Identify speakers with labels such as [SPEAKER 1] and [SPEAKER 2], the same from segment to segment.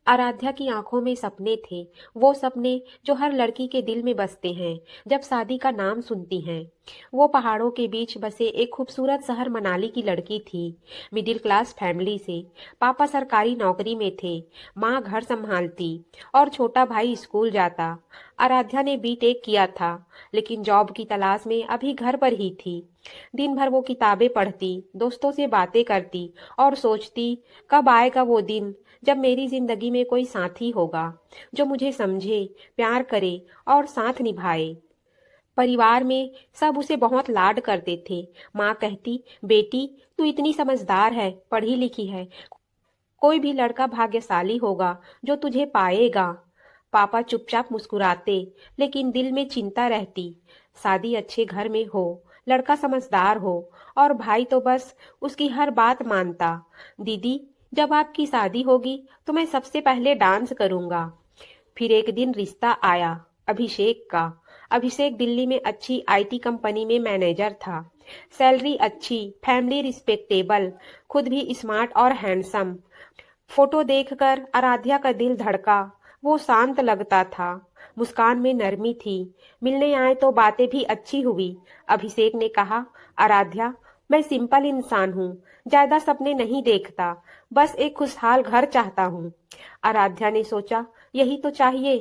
[SPEAKER 1] आराध्या की आंखों में सपने थे, वो सपने जो हर लड़की के दिल में बसते हैं जब शादी का नाम सुनती हैं। वो पहाड़ों के बीच बसे एक खूबसूरत शहर मनाली की लड़की थी, मिडिल क्लास फैमिली से। पापा सरकारी नौकरी में थे, माँ घर संभालती और छोटा भाई स्कूल जाता। आराध्या ने बीटेक किया था, लेकिन जॉब की तलाश में अभी घर पर ही थी। दिन भर वो किताबें पढ़ती, दोस्तों से बातें करती और सोचती, कब आएगा वो दिन जब मेरी जिंदगी में कोई साथी होगा जो मुझे समझे, प्यार करे और साथ निभाए। परिवार में सब उसे बहुत लाड करते थे। माँ कहती, बेटी तू इतनी समझदार है, पढ़ी लिखी है, कोई भी लड़का भाग्यशाली होगा जो तुझे पाएगा। पापा चुपचाप मुस्कुराते, लेकिन दिल में चिंता रहती। शादी अच्छे घर में हो, लड़का समझदार हो और भाई तो बस उसकी हर बात मानता। दीदी, जब आपकी शादी होगी तो मैं सबसे पहले डांस करूंगा। फिर एक दिन रिश्ता आया, अभिषेक का। अभिषेक दिल्ली में अच्छी आईटी कंपनी में मैनेजर था। सैलरी अच्छी, फैमिली रिस्पेक्टेबल, खुद भी स्मार्ट और हैंडसम। फोटो देखकर आराध्या का दिल धड़का। वो शांत लगता था, मुस्कान में नरमी थी। मिलने आए तो बातें भी अच्छी हुई। अभिषेक ने कहा, आराध्या, मैं सिंपल इंसान हूँ, ज्यादा सपने नहीं देखता, बस एक खुशहाल घर चाहता हूँ। आराध्या ने सोचा, यही तो चाहिए,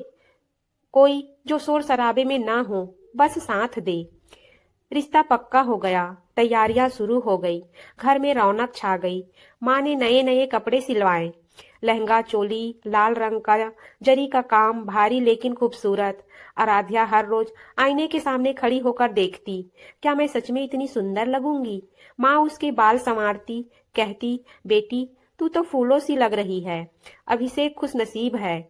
[SPEAKER 1] कोई जो शोर शराबे में ना हो, बस साथ दे। रिश्ता पक्का हो गया, तैयारियां शुरू हो गई, घर में रौनक छा गई। माँ ने नए नए कपड़े सिलवाए, लहंगा चोली, लाल रंग का जरी का काम, भारी लेकिन खूबसूरत। आराध्या हर रोज आईने के सामने खड़ी होकर देखती, क्या मैं सच में इतनी सुंदर लगूंगी। माँ उसके बाल संवारती, कहती, बेटी तू तो फूलों सी लग रही है। अभिषेक खुश नसीब है।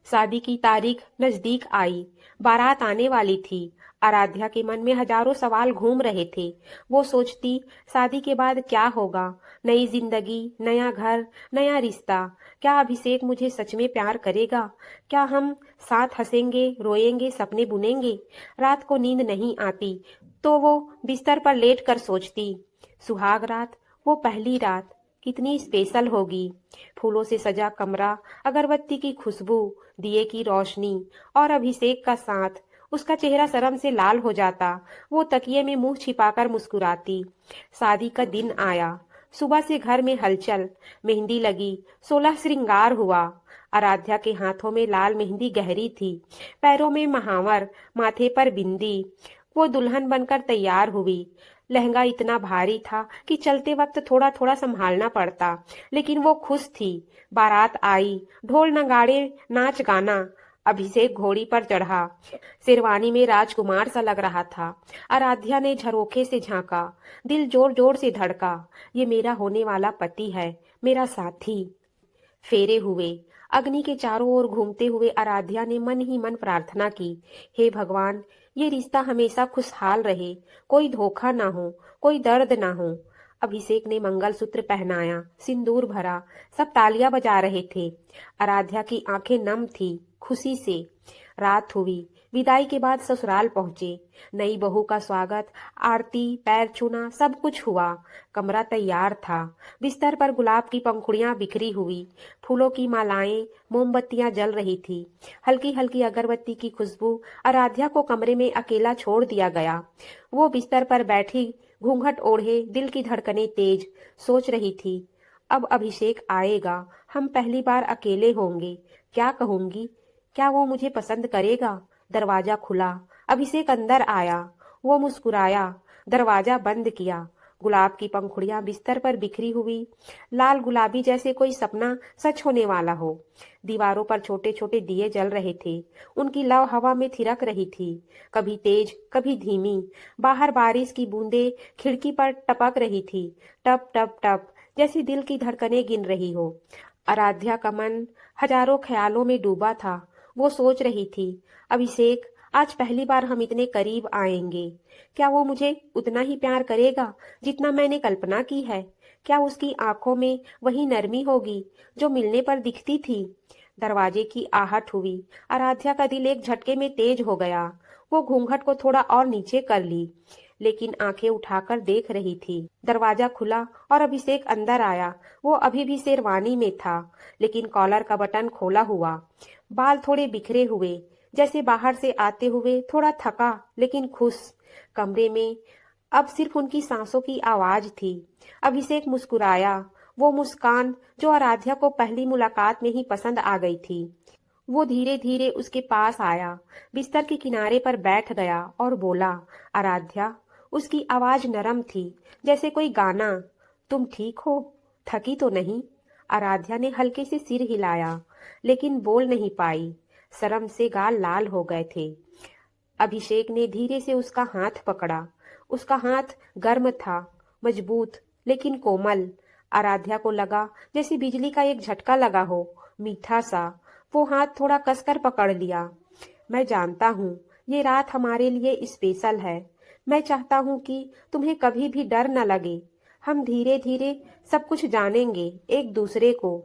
[SPEAKER 1] शादी की तारीख नजदीक आई, बारात आने वाली थी। आराध्या के मन में हजारों सवाल घूम रहे थे। वो सोचती, शादी के बाद क्या होगा, नई जिंदगी, नया घर, नया रिश्ता। क्या अभिषेक मुझे सच में प्यार करेगा? क्या हम साथ हंसेंगे, रोएंगे, सपने बुनेंगे? रात को नींद नहीं आती तो वो बिस्तर पर लेट कर सोचती, सुहाग रात, वो पहली रात कितनी स्पेशल होगी। फूलों से सजा कमरा, अगरबत्ती की खुशबू, दिए की रोशनी और अभिषेक का साथ। उसका चेहरा शर्म से लाल हो जाता, वो तकिए में मुंह छिपाकर मुस्कुराती। शादी का दिन आया, सुबह से घर में हलचल, मेहंदी लगी, 16 श्रृंगार हुआ। आराध्या के हाथों में लाल मेहंदी गहरी थी, पैरों में महावर, माथे पर बिंदी। वो दुल्हन बनकर तैयार हुई। लहंगा इतना भारी था कि चलते वक्त थोड़ा थोड़ा संभालना पड़ता, लेकिन वो खुश थी। बारात आई, ढोल नगाड़े, नाच गाना। अभिषेक घोड़ी पर चढ़ा, शेरवानी में राजकुमार सा लग रहा था। आराध्या ने झरोखे से झांका, दिल जोर जोर से धड़का। ये मेरा होने वाला पति है, मेरा साथी। फेरे हुए, अग्नि के चारों ओर घूमते हुए आराध्या ने मन ही मन प्रार्थना की, हे भगवान, ये रिश्ता हमेशा खुशहाल रहे, कोई धोखा ना हो, कोई दर्द ना हो। अभिषेक ने मंगलसूत्र पहनाया, सिंदूर भरा, सब तालियां बजा रहे थे। आराध्या की आंखें नम थी खुशी से। रात हुई, विदाई के बाद ससुराल पहुंचे। नई बहू का स्वागत, आरती, पैर छूना, सब कुछ हुआ। कमरा तैयार था, बिस्तर पर गुलाब की पंखुड़ियां बिखरी हुई, फूलों की मालाएं, मोमबत्तियां जल रही थी। हल्की हल्की अगरबत्ती की खुशबू। आराध्या को कमरे में अकेला छोड़ दिया गया। वो बिस्तर पर बैठी, घूंघट ओढ़े, दिल की धड़कनें तेज, सोच रही थी, अब अभिषेक आएगा, हम पहली बार अकेले होंगे, क्या कहूंगी, क्या वो मुझे पसंद करेगा? दरवाजा खुला, अभिषेक अंदर आया। वो मुस्कुराया, दरवाजा बंद किया। गुलाब की पंखुड़ियां बिस्तर पर बिखरी हुई, लाल गुलाबी जैसे कोई सपना सच होने वाला हो। दीवारों पर छोटे छोटे दिए जल रहे थे, उनकी लौ हवा में थिरक रही थी, कभी तेज, कभी धीमी। बाहर बारिश की बूंदें खिड़की पर टपक रही थी, टप टप टप, जैसे दिल की धड़कनें गिन रही हो। आराध्या का मन हजारों ख्यालों में डूबा था। वो सोच रही थी, अभिषेक, आज पहली बार हम इतने करीब आएंगे। क्या वो मुझे उतना ही प्यार करेगा जितना मैंने कल्पना की है? क्या उसकी आंखों में वही नरमी होगी जो मिलने पर दिखती थी? दरवाजे की आहट हुई। आराध्या का दिल एक झटके में तेज हो गया। वो घूंघट को थोड़ा और नीचे कर ली। लेकिन आंखें उठाकर देख रही थी। दरवाजा खुला और अभिषेक अंदर आया। वो अभी भी शेरवानी में था, लेकिन कॉलर का बटन खोला हुआ, बाल थोड़े बिखरे हुए, जैसे बाहर से आते हुए थोड़ा थका लेकिन खुश। कमरे में अब सिर्फ उनकी सांसों की आवाज थी। अभिषेक मुस्कुराया, वो मुस्कान जो आराध्या को पहली मुलाकात में ही पसंद आ गई थी। वो धीरे धीरे उसके पास आया, बिस्तर के किनारे पर बैठ गया और बोला, आराध्या। उसकी आवाज नरम थी, जैसे कोई गाना। तुम ठीक हो? थकी तो नहीं? आराध्या ने हल्के से सिर हिलाया, लेकिन बोल नहीं पाई। शर्म से गाल लाल हो गए थे। अभिषेक ने धीरे से उसका हाथ पकड़ा। उसका हाथ गर्म था, मजबूत लेकिन कोमल। आराध्या को लगा जैसे बिजली का एक झटका लगा हो, मीठा सा। वो हाथ थोड़ा कसकर पकड़ लिया। मैं जानता हूँ ये रात हमारे लिए स्पेशल है। मैं चाहता हूँ कि तुम्हें कभी भी डर न लगे। हम धीरे धीरे सब कुछ जानेंगे एक दूसरे को।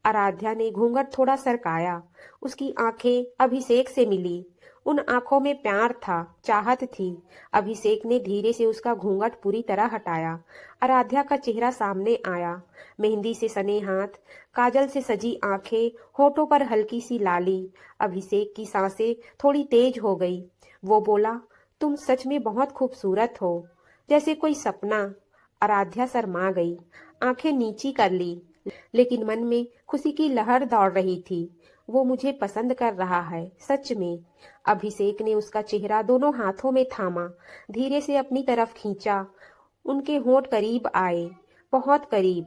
[SPEAKER 1] आराध्या ने घूंघट थोड़ा सरकाया। उसकी आंखें अभिषेक से मिली। उन आंखों में प्यार था, चाहत थी। अभिषेक ने धीरे से उसका घूंघट पूरी तरह हटाया। आराध्या का चेहरा सामने आया, मेहंदी से सने हाथ, काजल से सजी आंखें, होठों पर हल्की सी लाली। अभिषेक की सांसें थोड़ी तेज हो गई। वो बोला, तुम सच में बहुत खूबसूरत हो, जैसे कोई सपना। आराध्या शर्मा गई, आंखें नीची कर ली, लेकिन मन में खुशी की लहर दौड़ रही थी। वो मुझे पसंद कर रहा है, सच में। अभिषेक ने उसका चेहरा दोनों हाथों में थामा, धीरे से अपनी तरफ खींचा। उनके होंठ करीब आए, बहुत करीब।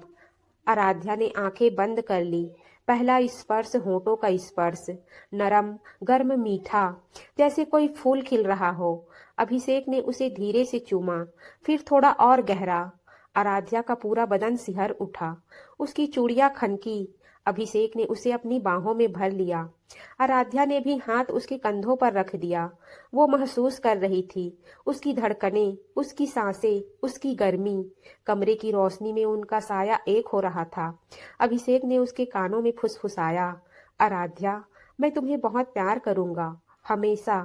[SPEAKER 1] आराध्या ने आंखें बंद कर ली। पहला स्पर्श होंठों का स्पर्श, नरम, गर्म, मीठा, जैसे कोई फूल खिल रहा हो। अभिषेक ने उसे धीरे से चूमा, फिर थोड़ा और गहरा। आराध्या का पूरा बदन सिहर उठा, उसकी चूड़ियां खनकी। अभिषेक ने उसे अपनी बाहों में भर लिया। आराध्या ने भी हाथ उसके कंधों पर रख दिया। वो महसूस कर रही थी उसकी धड़कनें, उसकी सांसें, उसकी गर्मी। कमरे की रोशनी में उनका साया एक हो रहा था। अभिषेक ने उसके कानों में फुसफुसाया, आराध्या, मैं तुम्हें बहुत प्यार करूंगा, हमेशा।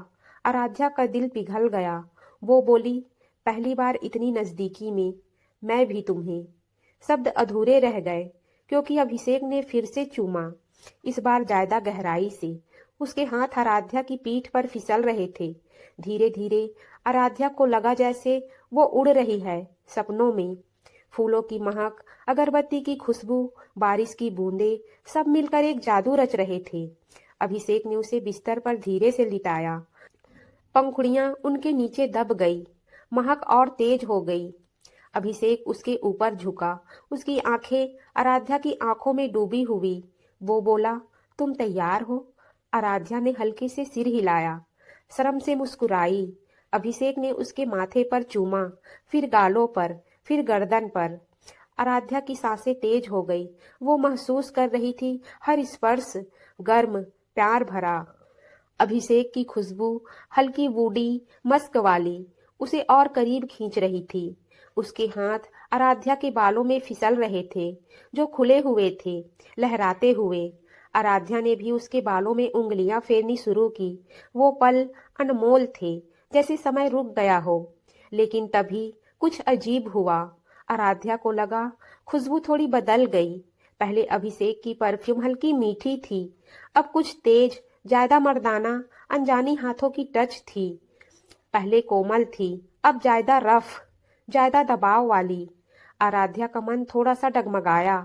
[SPEAKER 1] आराध्या का दिल पिघल गया। वो बोली, पहली बार इतनी नजदीकी में। मैं भी तुम्हें। शब्द अधूरे रह गए, क्योंकि अभिषेक ने फिर से चूमा, इस बार ज्यादा गहराई से। उसके हाथ आराध्या की पीठ पर फिसल रहे थे। धीरे धीरे आराध्या को लगा जैसे वो उड़ रही है सपनों में। फूलों की महक, अगरबत्ती की खुशबू, बारिश की बूंदें, सब मिलकर एक जादू रच रहे थे। अभिषेक ने उसे बिस्तर पर धीरे से लिटाया। पंखुड़ियां उनके नीचे दब गई, महक और तेज हो गई। अभिषेक उसके ऊपर झुका, उसकी आंखें आराध्या की आंखों में डूबी हुई। वो बोला, तुम तैयार हो? आराध्या ने हल्के से सिर हिलाया, शर्म से मुस्कुराई। अभिषेक ने उसके माथे पर चूमा, फिर गालों पर, फिर गर्दन पर। आराध्या की सांसें तेज हो गई। वो महसूस कर रही थी हर स्पर्श गर्म, प्यार भरा। अभिषेक की खुशबू, हल्की वुडी, मस्क वाली, उसे और करीब खींच रही थी। उसके हाथ आराध्या के बालों में फिसल रहे थे, जो खुले हुए थे, लहराते हुए। आराध्या ने भी उसके बालों में उंगलियां फेरनी शुरू की। वो पल अनमोल थे, जैसे समय रुक गया हो। लेकिन तभी कुछ अजीब हुआ। आराध्या को लगा खुशबू थोड़ी बदल गई। पहले अभिषेक की परफ्यूम हल्की मीठी थी, अब कुछ तेज, ज्यादा मर्दाना, अनजानी हाथों की टच थी। पहले कोमल थी, अब ज्यादा रफ, ज्यादा दबाव वाली। आराध्या का मन थोड़ा सा डगमगाया।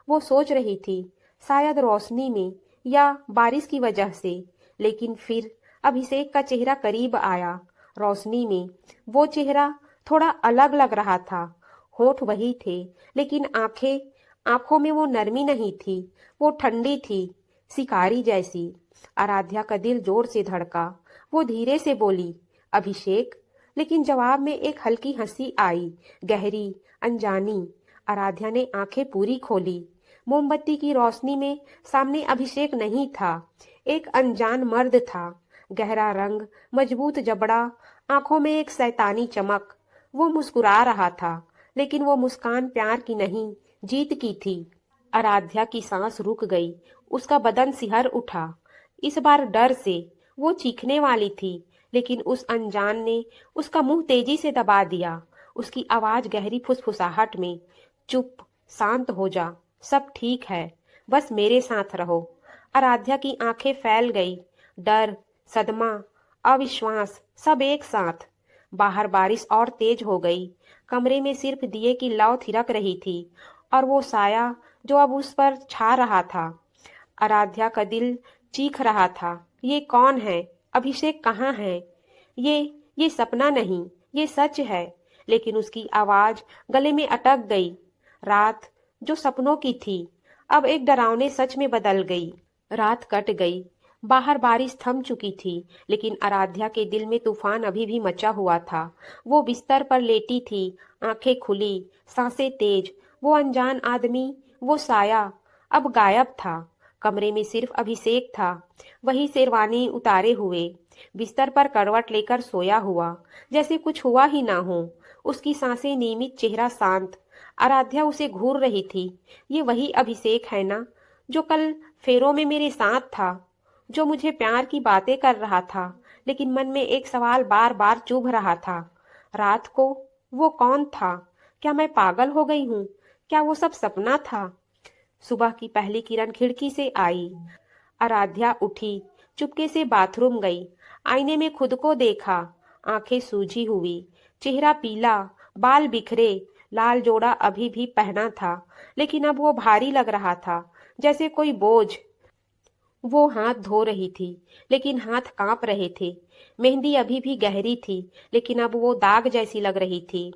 [SPEAKER 1] वो सोच रही थी, शायद रोशनी में या बारिश की वजह से। लेकिन फिर अभिषेक का चेहरा करीब आया। रोशनी में वो चेहरा थोड़ा अलग लग रहा था। होठ वही थे, लेकिन आंखों में वो नरमी नहीं थी, वो ठंडी थी, शिकारी जैसी। आराध्या का दिल जोर से धड़का। वो धीरे से बोली, अभिषेक। लेकिन जवाब में एक हल्की हंसी आई, गहरी, अनजानी। आराध्या ने आंखें पूरी खोली। मोमबत्ती की रोशनी में सामने अभिषेक नहीं था, एक अनजान मर्द था। गहरा रंग, मजबूत जबड़ा, आंखों में एक शैतानी चमक। वो मुस्कुरा रहा था, लेकिन वो मुस्कान प्यार की नहीं, जीत की थी। आराध्या की सांस रुक गई, उसका बदन सिहर उठा। इस बार डर से। वो चीखने वाली थी, लेकिन उस अनजान ने उसका मुंह तेजी से दबा दिया। उसकी आवाज गहरी फुसफुसाहट में, चुप, शांत हो जा, सब ठीक है, बस मेरे साथ रहो। आराध्या की आंखें फैल गई, डर, सदमा, अविश्वास सब एक साथ। बाहर बारिश और तेज हो गई। कमरे में सिर्फ दिए की लौ थिरक रही थी और वो साया जो अब उस पर छा रहा था। आराध्या का दिल चीख रहा था, ये कौन है? अभिषेक कहाँ है? ये सपना नहीं, ये सच है। लेकिन उसकी आवाज गले में अटक गई। रात जो सपनों की थी अब एक डरावने सच में बदल गई। रात कट गई। बाहर बारिश थम चुकी थी, लेकिन आराध्या के दिल में तूफान अभी भी मचा हुआ था। वो बिस्तर पर लेटी थी, आंखें खुली, सांसें तेज। वो अनजान आदमी, वो साया अब गायब था। कमरे में सिर्फ अभिषेक था, वही शेरवानी उतारे हुए, बिस्तर पर करवट लेकर सोया हुआ, जैसे कुछ हुआ ही ना हो। उसकी सांसें नियमित, चेहरा शांत। आराध्या उसे घूर रही थी। ये वही अभिषेक है ना, जो कल फेरों में मेरे साथ था, जो मुझे प्यार की बातें कर रहा था। लेकिन मन में एक सवाल बार बार चुभ रहा था। रात को वो कौन था? क्या मैं पागल हो गई हूँ? क्या वो सब सपना था? सुबह की पहली किरण खिड़की से आई। आराध्या उठी, चुपके से बाथरूम गई। आईने में खुद को देखा। आंखें सूजी हुई, चेहरा पीला, बाल बिखरे। लाल जोड़ा अभी भी पहना था, लेकिन अब वो भारी लग रहा था, जैसे कोई बोझ। वो हाथ धो रही थी, लेकिन हाथ कांप रहे थे। मेहंदी अभी भी गहरी थी, लेकिन अब वो दाग जैसी लग रही थी।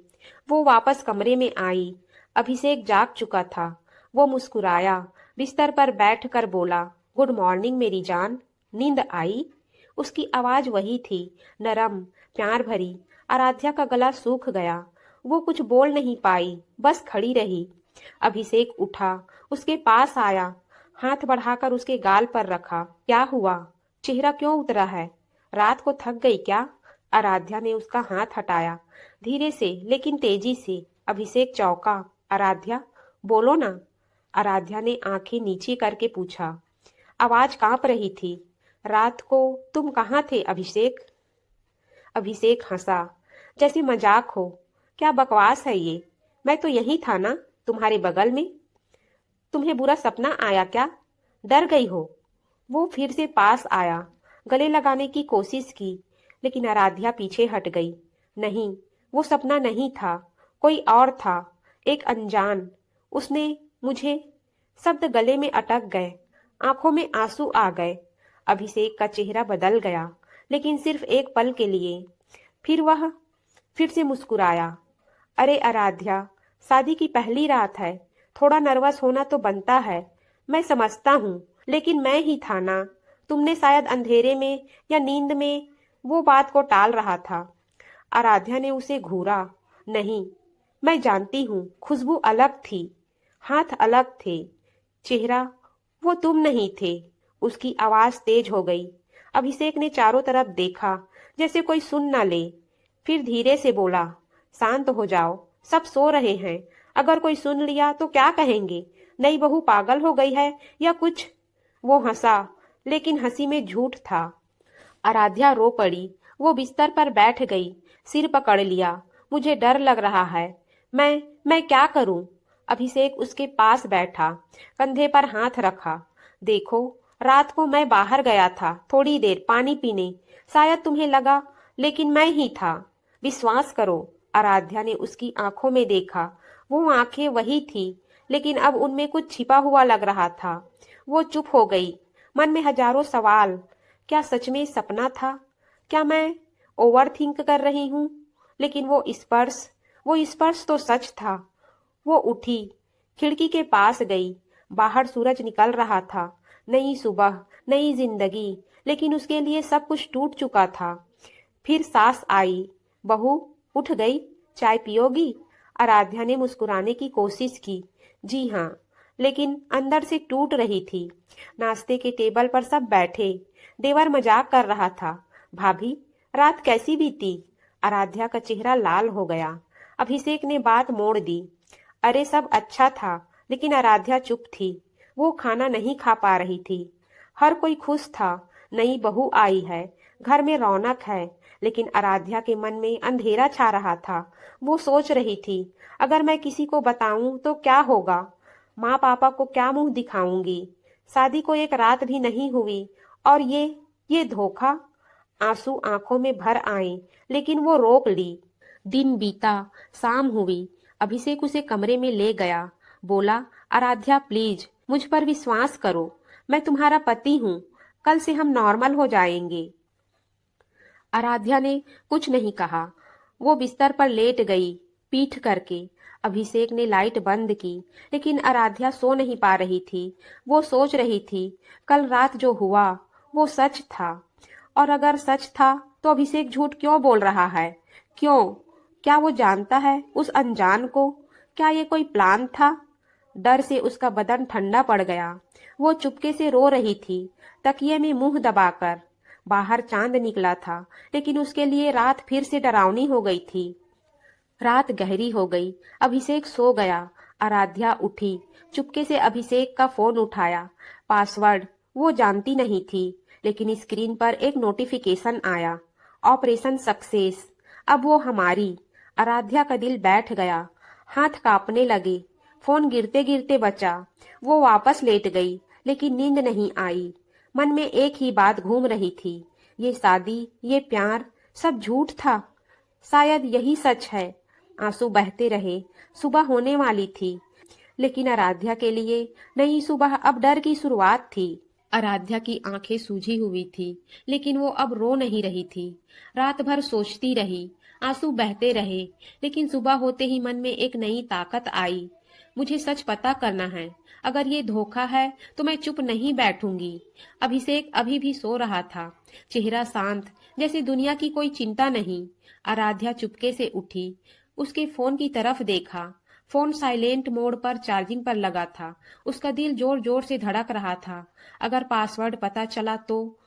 [SPEAKER 1] वो वापस कमरे में आई। अभिषेक जाग चुका था। वो मुस्कुराया, बिस्तर पर बैठकर बोला, गुड मॉर्निंग मेरी जान, नींद आई? उसकी आवाज वही थी, नरम, प्यार भरी। आराध्या का गला सूख गया। वो कुछ बोल नहीं पाई, बस खड़ी रही। अभिषेक उठा, उसके पास आया, हाथ बढ़ाकर उसके गाल पर रखा। क्या हुआ? चेहरा क्यों उतरा है? रात को थक गई क्या? आराध्या ने उसका हाथ हटाया, धीरे से लेकिन तेजी से। अभिषेक चौंका। आराध्या, बोलो ना। आराध्या ने आंखें नीचे करके पूछा। आवाज कांप रही थी। रात को तुम कहाँ थे अभिषेक? अभिषेक हंसा, जैसे मजाक हो। क्या बकवास है ये? मैं तो यही था ना, तुम्हारे बगल में। तुम्हें बुरा सपना आया क्या? डर गई हो? वो फिर से पास आया, गले लगाने की कोशिश की, लेकिन आराध्या पीछे हट गई। नहीं, वो सपना नहीं था, कोई और था, एक अनजान। उसने मुझे। शब्द गले में अटक गए, आंखों में आंसू आ गए। अभिषेक का चेहरा बदल गया, लेकिन सिर्फ एक पल के लिए। फिर वह फिर से मुस्कुराया। अरे आराध्या, शादी की पहली रात है, थोड़ा नर्वस होना तो बनता है। मैं समझता हूँ, लेकिन मैं ही था ना। तुमने शायद अंधेरे में या नींद में वो बात को टाल रहा था। आराध्या ने उसे घूरा। नहीं, मैं जानती हूँ, खुशबू अलग थी, हाथ अलग थे, चेहरा वो तुम नहीं थे। उसकी आवाज तेज हो गई। अभिषेक ने चारों तरफ देखा, जैसे कोई सुन न ले। फिर धीरे से बोला, शांत हो जाओ, सब सो रहे हैं। अगर कोई सुन लिया तो क्या कहेंगे? नई बहू पागल हो गई है या कुछ? वो हंसा, लेकिन हंसी में झूठ था। आराध्या रो पड़ी। वो बिस्तर पर बैठ गई, सिर पकड़ लिया। मुझे डर लग रहा है। मैं क्या करूं? अभिषेक उसके पास बैठा, कंधे पर हाथ रखा। देखो, रात को मैं बाहर गया था, थोड़ी देर पानी पीने। शायद तुम्हें लगा, लेकिन मैं ही था। विश्वास करो। आराध्या ने उसकी आंखों में देखा। वो आंखें वही थी, लेकिन अब उनमें कुछ छिपा हुआ लग रहा था। वो चुप हो गई, मन में हजारों सवाल। क्या सच में सपना था? क्या मैं ओवर थिंक कर रही हूँ? लेकिन वो स्पर्श तो सच था। वो उठी, खिड़की के पास गई। बाहर सूरज निकल रहा था। नई सुबह, नई जिंदगी, लेकिन उसके लिए सब कुछ टूट चुका था। फिर सास आई। बहू, उठ गई? चाय पियोगी? आराध्या ने मुस्कुराने की कोशिश की। जी हाँ, लेकिन अंदर से टूट रही थी। नाश्ते के टेबल पर सब बैठे। देवर मजाक कर रहा था। भाभी, रात कैसी बीती? आराध्या का चेहरा लाल हो गया। अभिषेक ने बात मोड़ दी। अरे सब अच्छा था, लेकिन आराध्या चुप थी। वो खाना नहीं खा पा रही थी। हर कोई खुश था, नई बहू आई है, घर में रौनक है, लेकिन आराध्या के मन में अंधेरा छा रहा था। वो सोच रही थी, अगर मैं किसी को बताऊं तो क्या होगा? माँ पापा को क्या मुंह दिखाऊंगी? शादी को एक रात भी नहीं हुई और ये धोखा। आंसू आंखों में भर आए, लेकिन वो रोक ली। दिन बीता, शाम हुई। अभिषेक उसे कमरे में ले गया। बोला, आराध्या प्लीज मुझ पर विश्वास करो, मैं तुम्हारा पति हूँ, कल से हम नॉर्मल हो जाएंगे। आराध्या ने कुछ नहीं कहा। वो बिस्तर पर लेट गई, पीठ करके। अभिषेक ने लाइट बंद की, लेकिन आराध्या सो नहीं पा रही थी। वो सोच रही थी, कल रात जो हुआ वो सच था, और अगर सच था तो अभिषेक झूठ क्यों बोल रहा है? क्यों? क्या वो जानता है उस अनजान को? क्या ये कोई प्लान था? डर से उसका बदन ठंडा पड़ गया। वो चुपके से रो रही थी, तकिए में मुंह दबाकर। बाहर चांद निकला था, लेकिन उसके लिए रात फिर से डरावनी हो गई थी। रात गहरी हो गई। अभिषेक सो गया। आराध्या उठी, चुपके से अभिषेक का फोन उठाया। पासवर्ड वो जानती नहीं थी, लेकिन स्क्रीन पर एक नोटिफिकेशन आया, ऑपरेशन सक्सेस, अब वो हमारी। आराध्या का दिल बैठ गया, हाथ कांपने लगे। फोन गिरते गिरते बचा। वो वापस लेट गई, लेकिन नींद नहीं आई। मन में एक ही बात घूम रही थी, ये शादी, ये प्यार, सब झूठ था। शायद यही सच है। आंसू बहते रहे। सुबह होने वाली थी, लेकिन आराध्या के लिए नई सुबह अब डर की शुरुआत थी। आराध्या की आंखें सूजी हुई थी, लेकिन वो अब रो नहीं रही थी। रात भर सोचती रही, आंसू बहते रहे, लेकिन सुबह होते ही मन में एक नई ताकत आई। मुझे सच पता करना है। अगर ये धोखा है तो मैं चुप नहीं बैठूंगी। अभिषेक अभी भी सो रहा था, चेहरा शांत, जैसे दुनिया की कोई चिंता नहीं। आराध्या चुपके से उठी, उसके फोन की तरफ देखा। फोन साइलेंट मोड पर चार्जिंग पर लगा था। उसका दिल जोर जोर से धड़क रहा था। अगर पासवर्ड पता चला तो?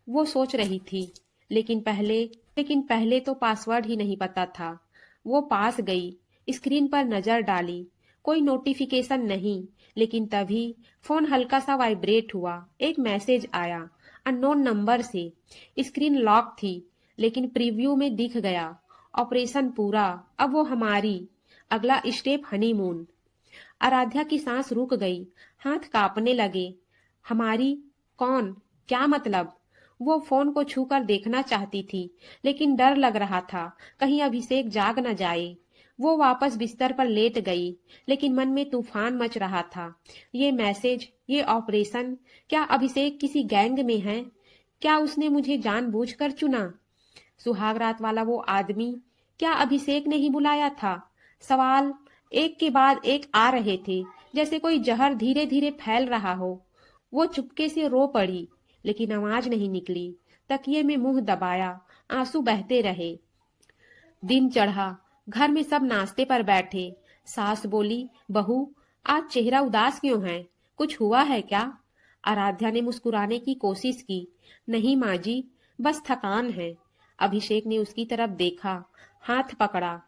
[SPEAKER 1] वो सोच रही थी। लेकिन पहले तो पासवर्ड ही नहीं पता था। वो पास गई, स्क्रीन पर नजर डाली, कोई नोटिफिकेशन नहीं। लेकिन तभी फोन हल्का सा वाइब्रेट हुआ। एक मैसेज आया, अननोन नंबर से। स्क्रीन लॉक थी, लेकिन प्रीव्यू में दिख गया, ऑपरेशन पूरा, अब वो हमारी। अगला स्टेप हनीमून। आराध्या की सांस रुक गई, हाथ कांपने लगे। हमारी? कौन? क्या मतलब? वो फोन को छूकर देखना चाहती थी, लेकिन डर लग रहा था, कहीं अभिषेक जाग न जाए। वो वापस बिस्तर पर लेट गई, लेकिन मन में तूफान मच रहा था। ये मैसेज, ये ऑपरेशन, क्या अभिषेक किसी गैंग में है? क्या उसने मुझे जानबूझकर चुना? सुहाग रात वाला वो आदमी, क्या अभिषेक ने ही बुलाया था? सवाल एक के बाद एक आ रहे थे, जैसे कोई जहर धीरे धीरे फैल रहा हो। वो चुपके से रो पड़ी, लेकिन आवाज नहीं निकली। तकिए में मुंह दबाया, आंसू बहते रहे। दिन चढ़ा, घर में सब नाश्ते पर बैठे। सास बोली, बहू आज चेहरा उदास क्यों है? कुछ हुआ है क्या? आराध्या ने मुस्कुराने की कोशिश की। नहीं माँ जी, बस थकान है। अभिषेक ने उसकी तरफ देखा, हाथ पकड़ा।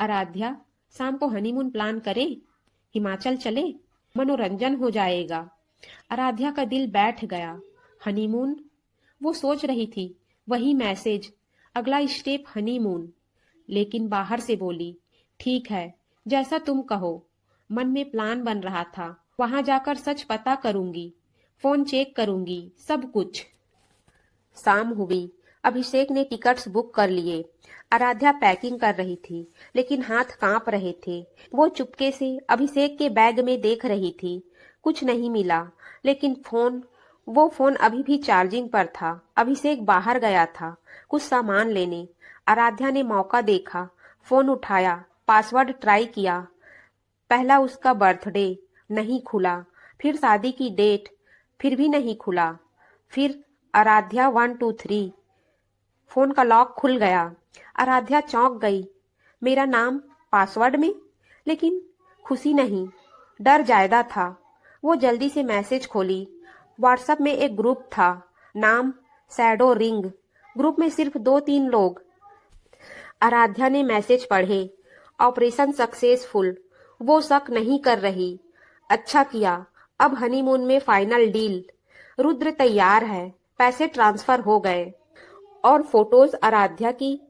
[SPEAKER 1] आराध्या, शाम को हनीमून प्लान करें? हिमाचल चले? मनोरंजन हो जाएगा। आराध्या का दिल बैठ गया। हनीमून? वो सोच रही थी, वही मैसेज, अगला स्टेप हनीमून। लेकिन बाहर से बोली, ठीक है, जैसा तुम कहो। मन में प्लान बन रहा था, वहां जाकर सच पता करूंगी, फोन चेक करूंगी, सब कुछ। शाम हुई। अभिषेक ने टिकट्स बुक कर लिए। आराध्या पैकिंग कर रही थी, लेकिन हाथ कांप रहे थे। वो चुपके से अभिषेक के बैग में देख रही थी। कुछ नहीं मिला, लेकिन वो फोन अभी भी चार्जिंग पर था। अभिषेक बाहर गया था कुछ सामान लेने। आराध्या ने मौका देखा, फोन उठाया, पासवर्ड ट्राई किया। पहला उसका बर्थडे, नहीं खुला। फिर शादी की डेट, फिर भी नहीं खुला। फिर आराध्या 123, फोन का लॉक खुल गया। आराध्या चौंक गई। मेरा नाम पासवर्ड में? लेकिन खुशी नहीं, डर ज्यादा था। वो जल्दी से मैसेज खोली। व्हाट्सएप में एक ग्रुप था, नाम शैडो रिंग। ग्रुप में सिर्फ 2-3 लोग। आराध्या ने मैसेज पढ़े, ऑपरेशन सक्सेसफुल। वो शक नहीं कर रही। अच्छा किया, अब हनीमून में फाइनल डील। रुद्र तैयार है, पैसे ट्रांसफर हो गए। और फोटोज आराध्या की,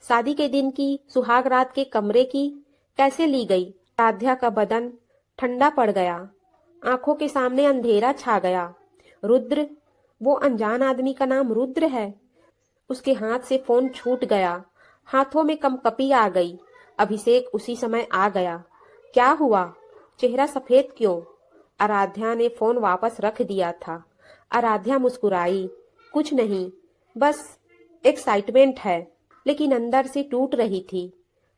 [SPEAKER 1] शादी के दिन की, सुहाग रात के कमरे की कैसे ली गई? आराध्या का बदन ठंडा पड़ गया, आंखों के सामने अंधेरा छा गया। रुद्र, वो अनजान आदमी का नाम रुद्र है। उसके हाथ से फोन छूट गया, हाथों में कंपकपी आ गई। अभिषेक उसी समय आ गया। क्या हुआ? चेहरा सफेद क्यों? आराध्या ने फोन वापस रख दिया था। आराध्या मुस्कुराई। कुछ नहीं, बस एक्साइटमेंट है, लेकिन अंदर से टूट रही थी।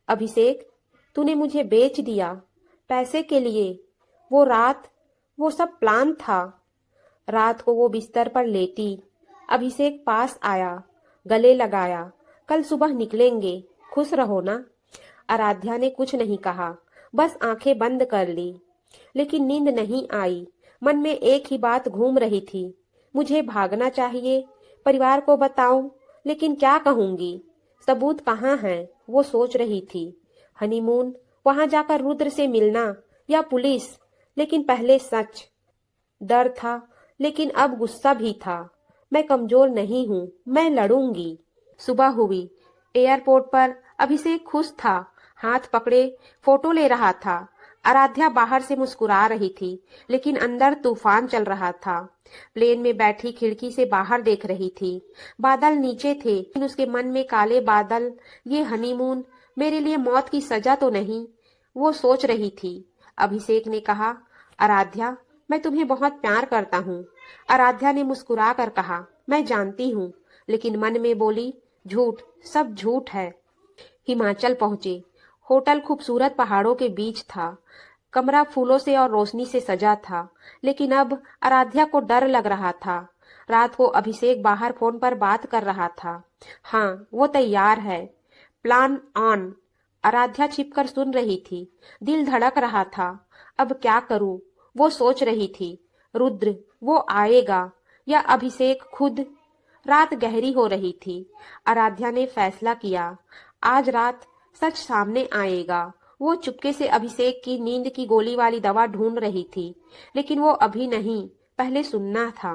[SPEAKER 1] अभिषेक, तूने मुझे बेच दिया, पैसे के लिए। वो रात, वो सब प्लान था। रात को वो बिस्तर पर लेटी, अभिषेक पास आया, गले लगाया। कल सुबह निकलेंगे, खुश रहो ना। आराध्या ने कुछ नहीं कहा, बस आंखें बंद कर ली। लेकिन नींद नहीं आई। मन में एक ही बात घूम रही थी, मुझे भागना चाहिए, परिवार को बताऊं, लेकिन क्या कहूंगी? सबूत कहाँ हैं? वो सोच रही थी। हनीमून, वहां जाकर रुद्र से मिलना या पुलिस? लेकिन पहले सच। डर था, लेकिन अब गुस्सा भी था। मैं कमजोर नहीं हूँ, मैं लड़ूंगी। सुबह हुई। एयरपोर्ट पर अभिषेक खुश था, हाथ पकड़े फोटो ले रहा था। आराध्या बाहर से मुस्कुरा रही थी, लेकिन अंदर तूफान चल रहा था। प्लेन में बैठी खिड़की से बाहर देख रही थी। बादल नीचे थे, लेकिन उसके मन में काले बादल। ये हनीमून मेरे लिए मौत की सजा तो नहीं? वो सोच रही थी। अभिषेक ने कहा, आराध्या, मैं तुम्हें बहुत प्यार करता हूँ। आराध्या ने मुस्कुरा कर कहा, मैं जानती हूँ, लेकिन मन में बोली, झूठ, सब झूठ है। हिमाचल पहुंचे। होटल खूबसूरत पहाड़ों के बीच था। कमरा फूलों से और रोशनी से सजा था, लेकिन अब आराध्या को डर लग रहा था। रात को अभिषेक बाहर फोन पर बात कर रहा था। हाँ, वो तैयार है, प्लान ऑन। आराध्या छिपकर सुन रही थी, दिल धड़क रहा था। अब क्या करूं? वो सोच रही थी। रुद्र, वो आएगा या अभिषेक खुद? रात गहरी हो रही थी। आराध्या ने फैसला किया, आज रात सच सामने आएगा। वो चुपके से अभिषेक की नींद की गोली वाली दवा ढूंढ रही थी, लेकिन वो अभी नहीं, पहले सुनना था।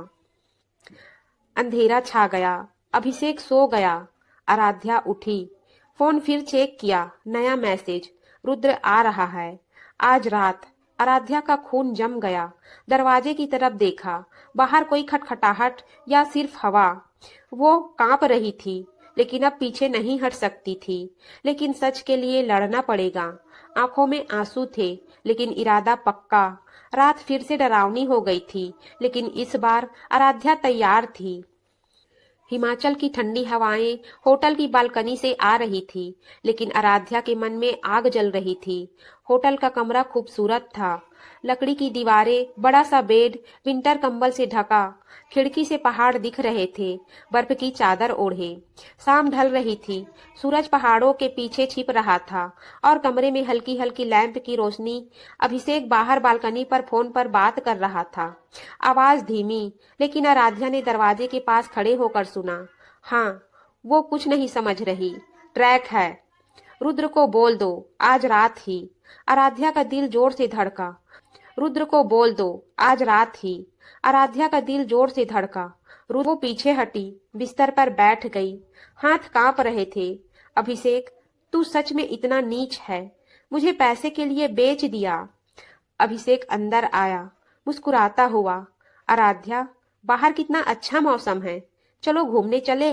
[SPEAKER 1] अंधेरा छा गया। अभिषेक सो गया। आराध्या उठी, फोन फिर चेक किया। नया मैसेज, रुद्र आ रहा है आज रात। आराध्या का खून जम गया। दरवाजे की तरफ देखा, बाहर कोई खटखटाहट या सिर्फ हवा। वो कांप रही थी, लेकिन अब पीछे नहीं हट सकती थी। लेकिन सच के लिए लड़ना पड़ेगा। आंखों में आंसू थे, लेकिन इरादा पक्का। रात फिर से डरावनी हो गई थी, लेकिन इस बार आराध्या तैयार थी। हिमाचल की ठंडी हवाएं होटल की बालकनी से आ रही थी, लेकिन आराध्या के मन में आग जल रही थी। होटल का कमरा खूबसूरत था। लकड़ी की दीवारें, बड़ा सा बेड, विंटर कंबल से ढका। खिड़की से पहाड़ दिख रहे थे, बर्फ की चादर ओढ़े। शाम ढल रही थी, सूरज पहाड़ों के पीछे छिप रहा था और कमरे में हल्की हल्की लैंप की रोशनी। अभिषेक बाहर बालकनी पर फोन पर बात कर रहा था, आवाज धीमी, लेकिन आराध्या ने दरवाजे के पास खड़े होकर सुना। हाँ, वो कुछ नहीं समझ रही। ट्रैक है। रुद्र को बोल दो, आज रात ही। आराध्या का दिल जोर से धड़का। रुद्र को बोल दो, आज रात ही। आराध्या का दिल जोर से धड़का। रुद्र वो पीछे हटी, बिस्तर पर बैठ गई। हाथ कांप रहे थे। अभिषेक, तू सच में इतना नीच है? मुझे पैसे के लिए बेच दिया। अभिषेक अंदर आया, मुस्कुराता हुआ। आराध्या, बाहर कितना अच्छा मौसम है, चलो घूमने चले।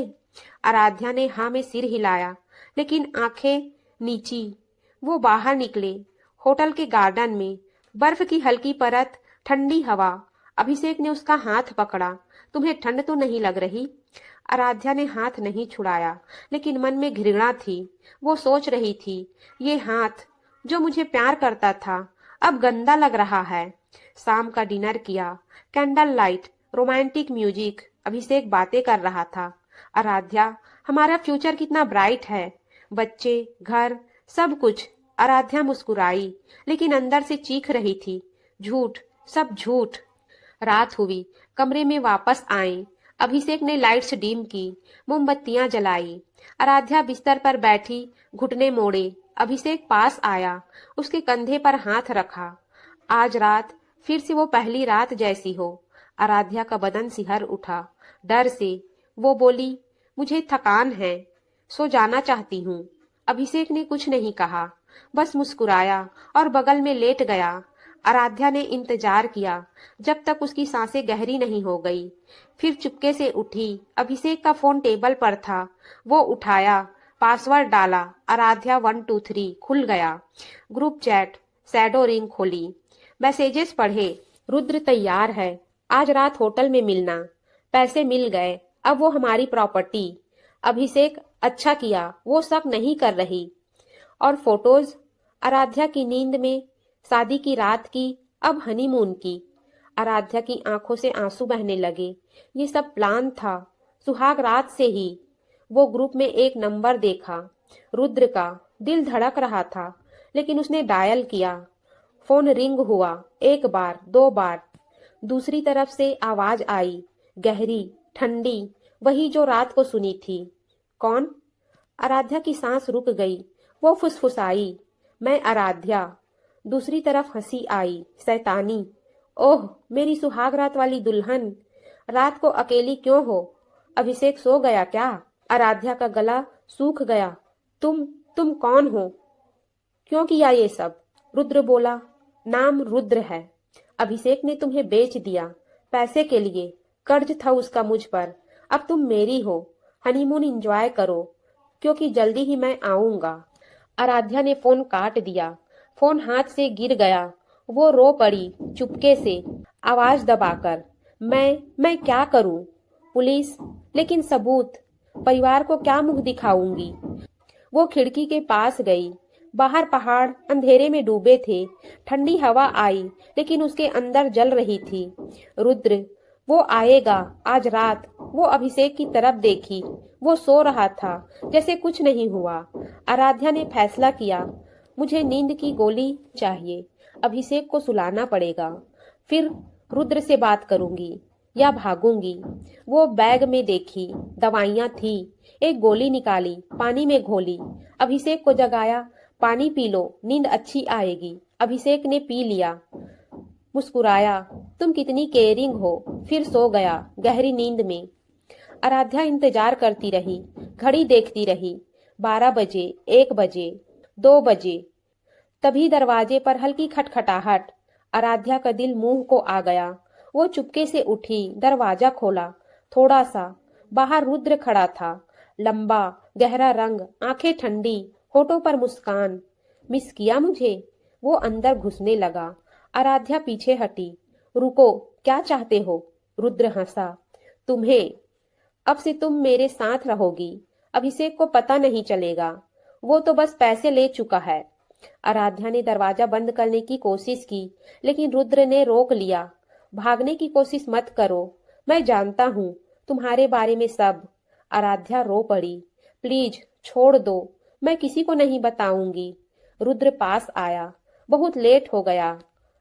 [SPEAKER 1] आराध्या ने हाँ में सिर हिलाया, लेकिन आंखें नीची। वो बाहर निकले। होटल के गार्डन में बर्फ की हल्की परत, ठंडी हवा। अभिषेक ने उसका हाथ पकड़ा। तुम्हें ठंड तो नहीं लग रही? आराध्या ने हाथ नहीं छुड़ाया, लेकिन मन में घृणा थी। वो सोच रही थी, ये हाथ जो मुझे प्यार करता था, अब गंदा लग रहा है। शाम का डिनर किया। Candle light, romantic music. Abhishek बातें कर रहा था। आराध्या, हमारा फ्यूचर कितना ब्राइट है, बच्चे, घर, सब कुछ। आराध्या मुस्कुराई, लेकिन अंदर से चीख रही थी, झूठ, सब झूठ। रात हुई। कमरे में वापस आए। अभिषेक ने लाइट्स डिम की, मोमबत्तियां जलाई। आराध्या बिस्तर पर बैठी, घुटने मोड़े। अभिषेक पास आया, उसके कंधे पर हाथ रखा। आज रात फिर से वो पहली रात जैसी हो। आराध्या का बदन सिहर उठा, डर से। वो बोली, मुझे थकान है, सो जाना चाहती हूँ। अभिषेक ने कुछ नहीं कहा, बस मुस्कुराया और बगल में लेट गया। आराध्या ने इंतजार किया जब तक उसकी सांसें गहरी नहीं हो गई। फिर चुपके से उठी। अभिषेक का फोन टेबल पर था। वो उठाया, पासवर्ड डाला। आराध्या 123 खुल गया। ग्रुप चैट, शैडो रिंग खोली, मैसेजेस पढ़े। रुद्र तैयार है, आज रात होटल में मिलना। पैसे मिल गए, अब वो हमारी प्रॉपर्टी। अभिषेक, अच्छा किया वो शक नहीं कर रही। और फोटोज, आराध्या की नींद में, शादी की रात की, अब हनीमून की। आराध्या की आंखों से आंसू बहने लगे। ये सब प्लान था, सुहाग रात से ही। वो ग्रुप में एक नंबर देखा, रुद्र का। दिल धड़क रहा था, लेकिन उसने डायल किया। फोन रिंग हुआ, एक बार, दो बार। दूसरी तरफ से आवाज आई, गहरी, ठंडी, वही जो रात को सुनी थी। कौन? आराध्या की सांस रुक गई। वो फुसफुसाई, मैं आराध्या। दूसरी तरफ हंसी आई, शैतानी। ओह, मेरी सुहाग रात वाली दुल्हन, रात को अकेली क्यों हो? अभिषेक सो गया क्या? आराध्या का गला सूख गया। तुम कौन हो? क्यों किया ये सब? रुद्र बोला, नाम रुद्र है। अभिषेक ने तुम्हें बेच दिया, पैसे के लिए। कर्ज था उसका मुझ पर। अब तुम मेरी हो। हनीमून एंजॉय करो, क्योंकि जल्दी ही मैं आऊंगा। आराध्या ने फोन काट दिया। फोन हाथ से गिर गया। वो रो पड़ी, चुपके से, आवाज दबाकर। मैं क्या करूं? पुलिस? लेकिन सबूत? परिवार को क्या मुंह दिखाऊंगी? वो खिड़की के पास गई। बाहर पहाड़ अंधेरे में डूबे थे। ठंडी हवा आई, लेकिन उसके अंदर जल रही थी। रुद्र, वो आएगा आज रात। वो अभिषेक की तरफ देखी। वो सो रहा था, जैसे कुछ नहीं हुआ। आराध्या ने फैसला किया, मुझे नींद की गोली चाहिए। अभिषेक को सुलाना पड़ेगा, फिर रुद्र से बात करूंगी या भागूंगी। वो बैग में देखी, दवाइयां थी। एक गोली निकाली, पानी में घोली। अभिषेक को जगाया, पानी पी लो, नींद अच्छी आएगी। अभिषेक ने पी लिया, मुस्कुराया, तुम कितनी केयरिंग हो। फिर सो गया गहरी नींद में। आराध्या इंतजार करती रही, घड़ी देखती रही। 12 बजे, 1 बजे, 2 बजे। तभी दरवाजे पर हल्की खटखटाहट। आराध्या का दिल मुंह को आ गया। वो चुपके से उठी, दरवाजा खोला। थोड़ा सा बाहर रुद्र खड़ा था। लंबा, गहरा रंग, आंखें ठंडी, होठों पर मुस्कान। मिस किया मुझे? वो अंदर घुसने लगा। आराध्या पीछे हटी। रुको, क्या चाहते हो? रुद्र हंसा, तुम्हें। अब से तुम मेरे साथ रहोगी। अभिषेक को पता नहीं चलेगा, वो तो बस पैसे ले चुका है। आराध्या ने दरवाजा बंद करने की कोशिश की, लेकिन रुद्र ने रोक लिया। भागने की कोशिश मत करो, मैं जानता हूँ तुम्हारे बारे में सब। आराध्या रो पड़ी, प्लीज छोड़ दो, मैं किसी को नहीं बताऊंगी। रुद्र पास आया, बहुत लेट हो गया,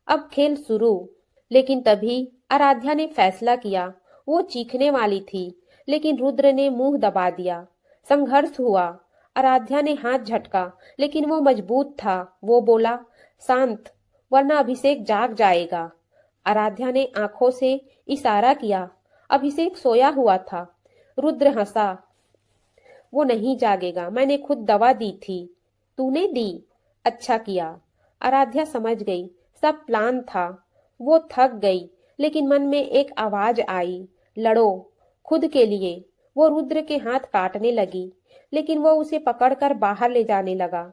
[SPEAKER 1] अब खेल शुरू। लेकिन तभी आराध्या ने फैसला किया। वो चीखने वाली थी, लेकिन रुद्र ने मुंह दबा दिया। संघर्ष हुआ। आराध्या ने हाथ झटका, लेकिन वो मजबूत था। वो बोला, शांत, वरना अभिषेक जाग जाएगा। आराध्या ने आंखों से इशारा किया। अभिषेक सोया हुआ था। रुद्र हंसा, वो नहीं जागेगा, मैंने खुद दवा दी थी। तूने दी? अच्छा किया। आराध्या समझ गई, सब प्लान था। वो थक गई, लेकिन मन में एक आवाज आई, लड़ो खुद के लिए। वो रुद्र के हाथ काटने लगी, लेकिन वो उसे पकड़कर बाहर ले जाने लगा।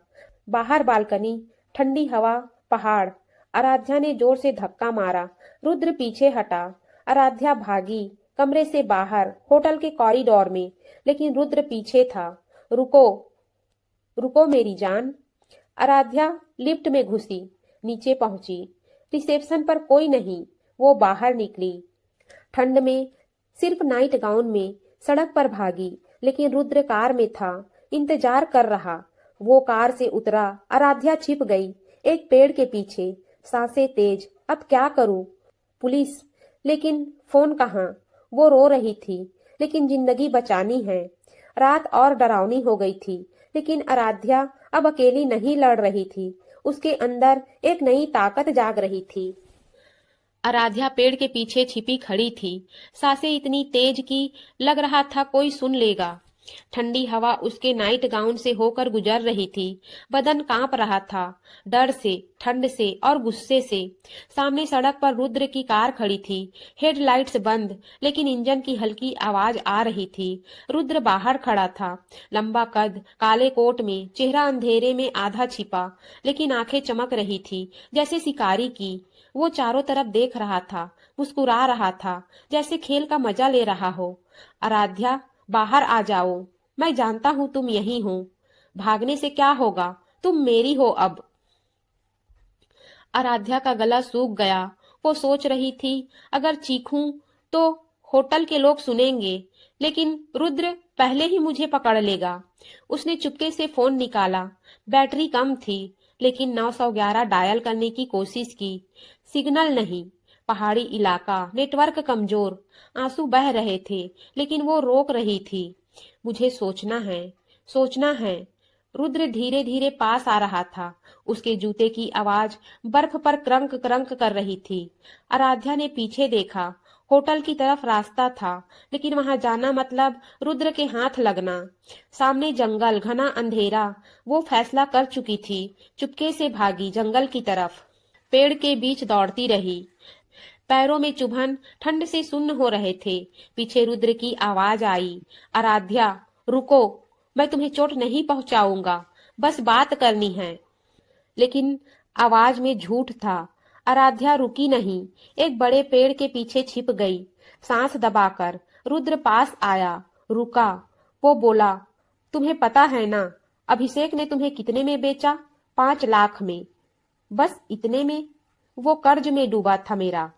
[SPEAKER 1] बाहर बालकनी, ठंडी हवा, पहाड़। आराध्या ने जोर से धक्का मारा। रुद्र पीछे हटा। आराध्या भागी, कमरे से बाहर, होटल के कॉरिडोर में, लेकिन रुद्र पीछे था। रुको, रुको मेरी जान। आराध्या लिफ्ट में घुसी, नीचे पहुंची। रिसेप्शन पर कोई नहीं। वो बाहर निकली, ठंड में, सिर्फ नाइट गाउन में। सड़क पर भागी, लेकिन रुद्र कार में था, इंतजार कर रहा। वो कार से उतरा। आराध्या छिप गई एक पेड़ के पीछे, सांसें तेज। अब क्या करूं? पुलिस? लेकिन फोन कहाँ? वो रो रही थी, लेकिन जिंदगी बचानी है। रात और डरावनी हो गई थी, लेकिन आराध्या अब अकेली नहीं लड़ रही थी। उसके अंदर एक नई ताकत जाग रही थी। आराध्या पेड़ के पीछे छिपी खड़ी थी, सांसें इतनी तेज कि लग रहा था कोई सुन लेगा। ठंडी हवा उसके नाइट गाउन से होकर गुजर रही थी। बदन कांप रहा था, डर से, ठंड से और गुस्से से। सामने सड़क पर रुद्र की कार खड़ी थी, हेडलाइट्स बंद, लेकिन इंजन की हल्की आवाज आ रही थी। रुद्र बाहर खड़ा था, लंबा कद, काले कोट में, चेहरा अंधेरे में आधा छिपा, लेकिन आंखें चमक रही थी जैसे शिकारी की। वो चारों तरफ देख रहा था, मुस्कुरा रहा था, जैसे खेल का मजा ले रहा हो। आराध्या, बाहर आ जाओ, मैं जानता हूं तुम यही हो। भागने से क्या होगा, तुम मेरी हो अब। आराध्या का गला सूख गया। वो सोच रही थी, अगर चीखूं तो होटल के लोग सुनेंगे, लेकिन रुद्र पहले ही मुझे पकड़ लेगा। उसने चुपके से फोन निकाला। बैटरी कम थी, लेकिन 911 डायल करने की कोशिश की। सिग्नल नहीं, पहाड़ी इलाका, नेटवर्क कमजोर। आंसू बह रहे थे, लेकिन वो रोक रही थी। मुझे सोचना है, सोचना है। रुद्र धीरे धीरे पास आ रहा था। उसके जूते की आवाज बर्फ पर क्रंक क्रंक कर रही थी। आराध्या ने पीछे देखा। होटल की तरफ रास्ता था, लेकिन वहां जाना मतलब रुद्र के हाथ लगना। सामने जंगल, घना अंधेरा। वो फैसला कर चुकी थी। चुपके से भागी जंगल की तरफ। पेड़ के बीच दौड़ती रही। पैरों में चुभन, ठंड से सुन्न हो रहे थे। पीछे रुद्र की आवाज आई, आराध्या, रुको, मैं तुम्हें चोट नहीं पहुंचाऊंगा, बस बात करनी है। लेकिन आवाज में झूठ था। आराध्या रुकी नहीं, एक बड़े पेड़ के पीछे छिप गई। सांस दबाकर रुद्र पास आया, रुका। वो बोला, तुम्हें पता है ना, अभिषेक ने तुम्हें कितने में बेचा? 5 लाख में। बस इतने में? वो कर्ज में डूबा था मेरा।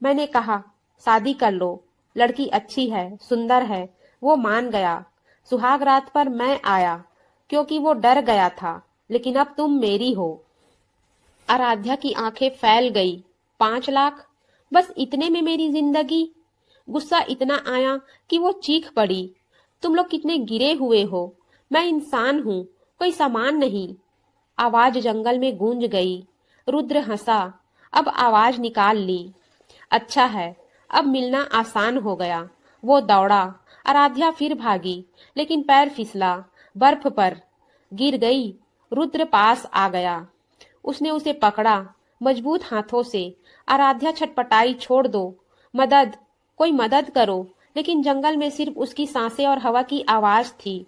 [SPEAKER 1] मैंने कहा, शादी कर लो, लड़की अच्छी है, सुंदर है। वो मान गया। सुहाग रात पर मैं आया, क्योंकि वो डर गया था, लेकिन अब तुम मेरी हो। आराध्या की आंखें फैल गई। 5 लाख? बस इतने में मेरी जिंदगी? गुस्सा इतना आया कि वो चीख पड़ी। तुम लोग कितने गिरे हुए हो, मैं इंसान हूँ, कोई सामान नहीं। आवाज जंगल में गूंज गई। रुद्र हंसा, अब आवाज निकाल ली। अच्छा है, अब मिलना आसान हो गया। वो दौड़ा। आराध्या फिर भागी, लेकिन पैर फिसला, बर्फ पर गिर गई। रुद्र पास आ गया। उसने उसे पकड़ा मजबूत हाथों से। आराध्या छटपटाई, छोड़ दो, मदद, कोई मदद करो। लेकिन जंगल में सिर्फ उसकी सांसें और हवा की आवाज थी।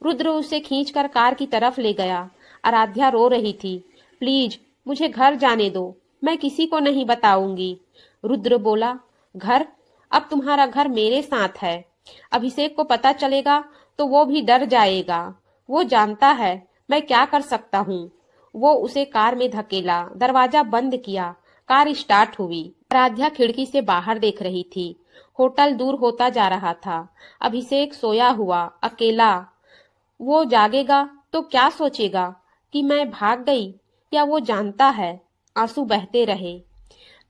[SPEAKER 1] रुद्र उसे खींचकर कार की तरफ ले गया। आराध्या रो रही थी। प्लीज, मुझे घर जाने दो, मैं किसी को नहीं बताऊंगी। रुद्र बोला, घर? अब तुम्हारा घर मेरे साथ है। अभिषेक को पता चलेगा तो वो भी डर जाएगा। वो जानता है मैं क्या कर सकता हूँ। वो उसे कार में धकेला, दरवाजा बंद किया, कार स्टार्ट हुई। आराध्या खिड़की से बाहर देख रही थी। होटल दूर होता जा रहा था। अभिषेक सोया हुआ, अकेला। वो जागेगा तो क्या सोचेगा कि मैं भाग गई, या वो जानता है? आंसू बहते रहे।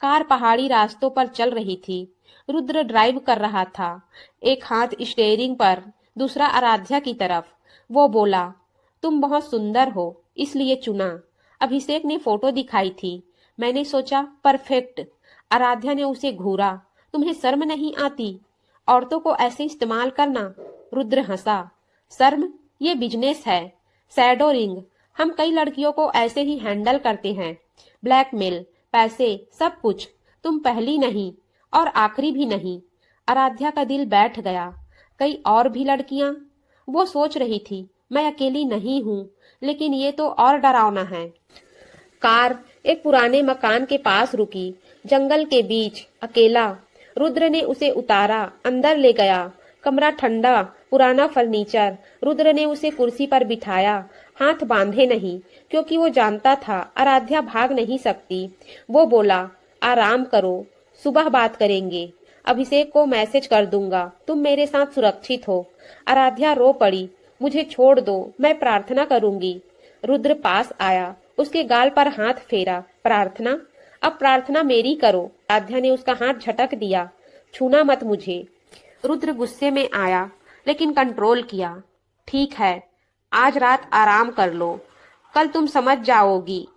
[SPEAKER 1] कार पहाड़ी रास्तों पर चल रही थी। रुद्र ड्राइव कर रहा था, एक हाथ स्टीयरिंग पर, दूसरा आराध्या की तरफ। वो बोला, तुम बहुत सुंदर हो, इसलिए चुना। अभिषेक ने फोटो दिखाई थी। मैंने सोचा परफेक्ट। आराध्या ने उसे घूरा। तुम्हें शर्म नहीं आती औरतों को ऐसे इस्तेमाल करना? रुद्र हंसा। शर्म? ये बिजनेस है, शैडो रिंग। हम कई लड़कियों को ऐसे ही हैंडल करते हैं। ब्लैकमेल, पैसे, सब कुछ। तुम पहली नहीं और आखिरी भी नहीं। आराध्या का दिल बैठ गया। कई और भी लड़कियां? वो सोच रही थी, मैं अकेली नहीं हूँ, लेकिन ये तो और डरावना है। कार एक पुराने मकान के पास रुकी, जंगल के बीच, अकेला। रुद्र ने उसे उतारा, अंदर ले गया। कमरा ठंडा, पुराना फर्नीचर। रुद्र ने उसे कुर्सी पर बिठाया, हाथ बांधे नहीं, क्योंकि वो जानता था आराध्या भाग नहीं सकती। वो बोला, आराम करो, सुबह बात करेंगे। अभिषेक को मैसेज कर दूंगा, तुम मेरे साथ सुरक्षित हो। आराध्या रो पड़ी, मुझे छोड़ दो, मैं प्रार्थना करूंगी। रुद्र पास आया, उसके गाल पर हाथ फेरा। प्रार्थना? अब प्रार्थना मेरी करो। आराध्या ने उसका हाथ झटक दिया। छूना मत मुझे। रुद्र गुस्से में आया, लेकिन कंट्रोल किया। ठीक है, आज रात आराम कर लो, कल तुम समझ जाओगी।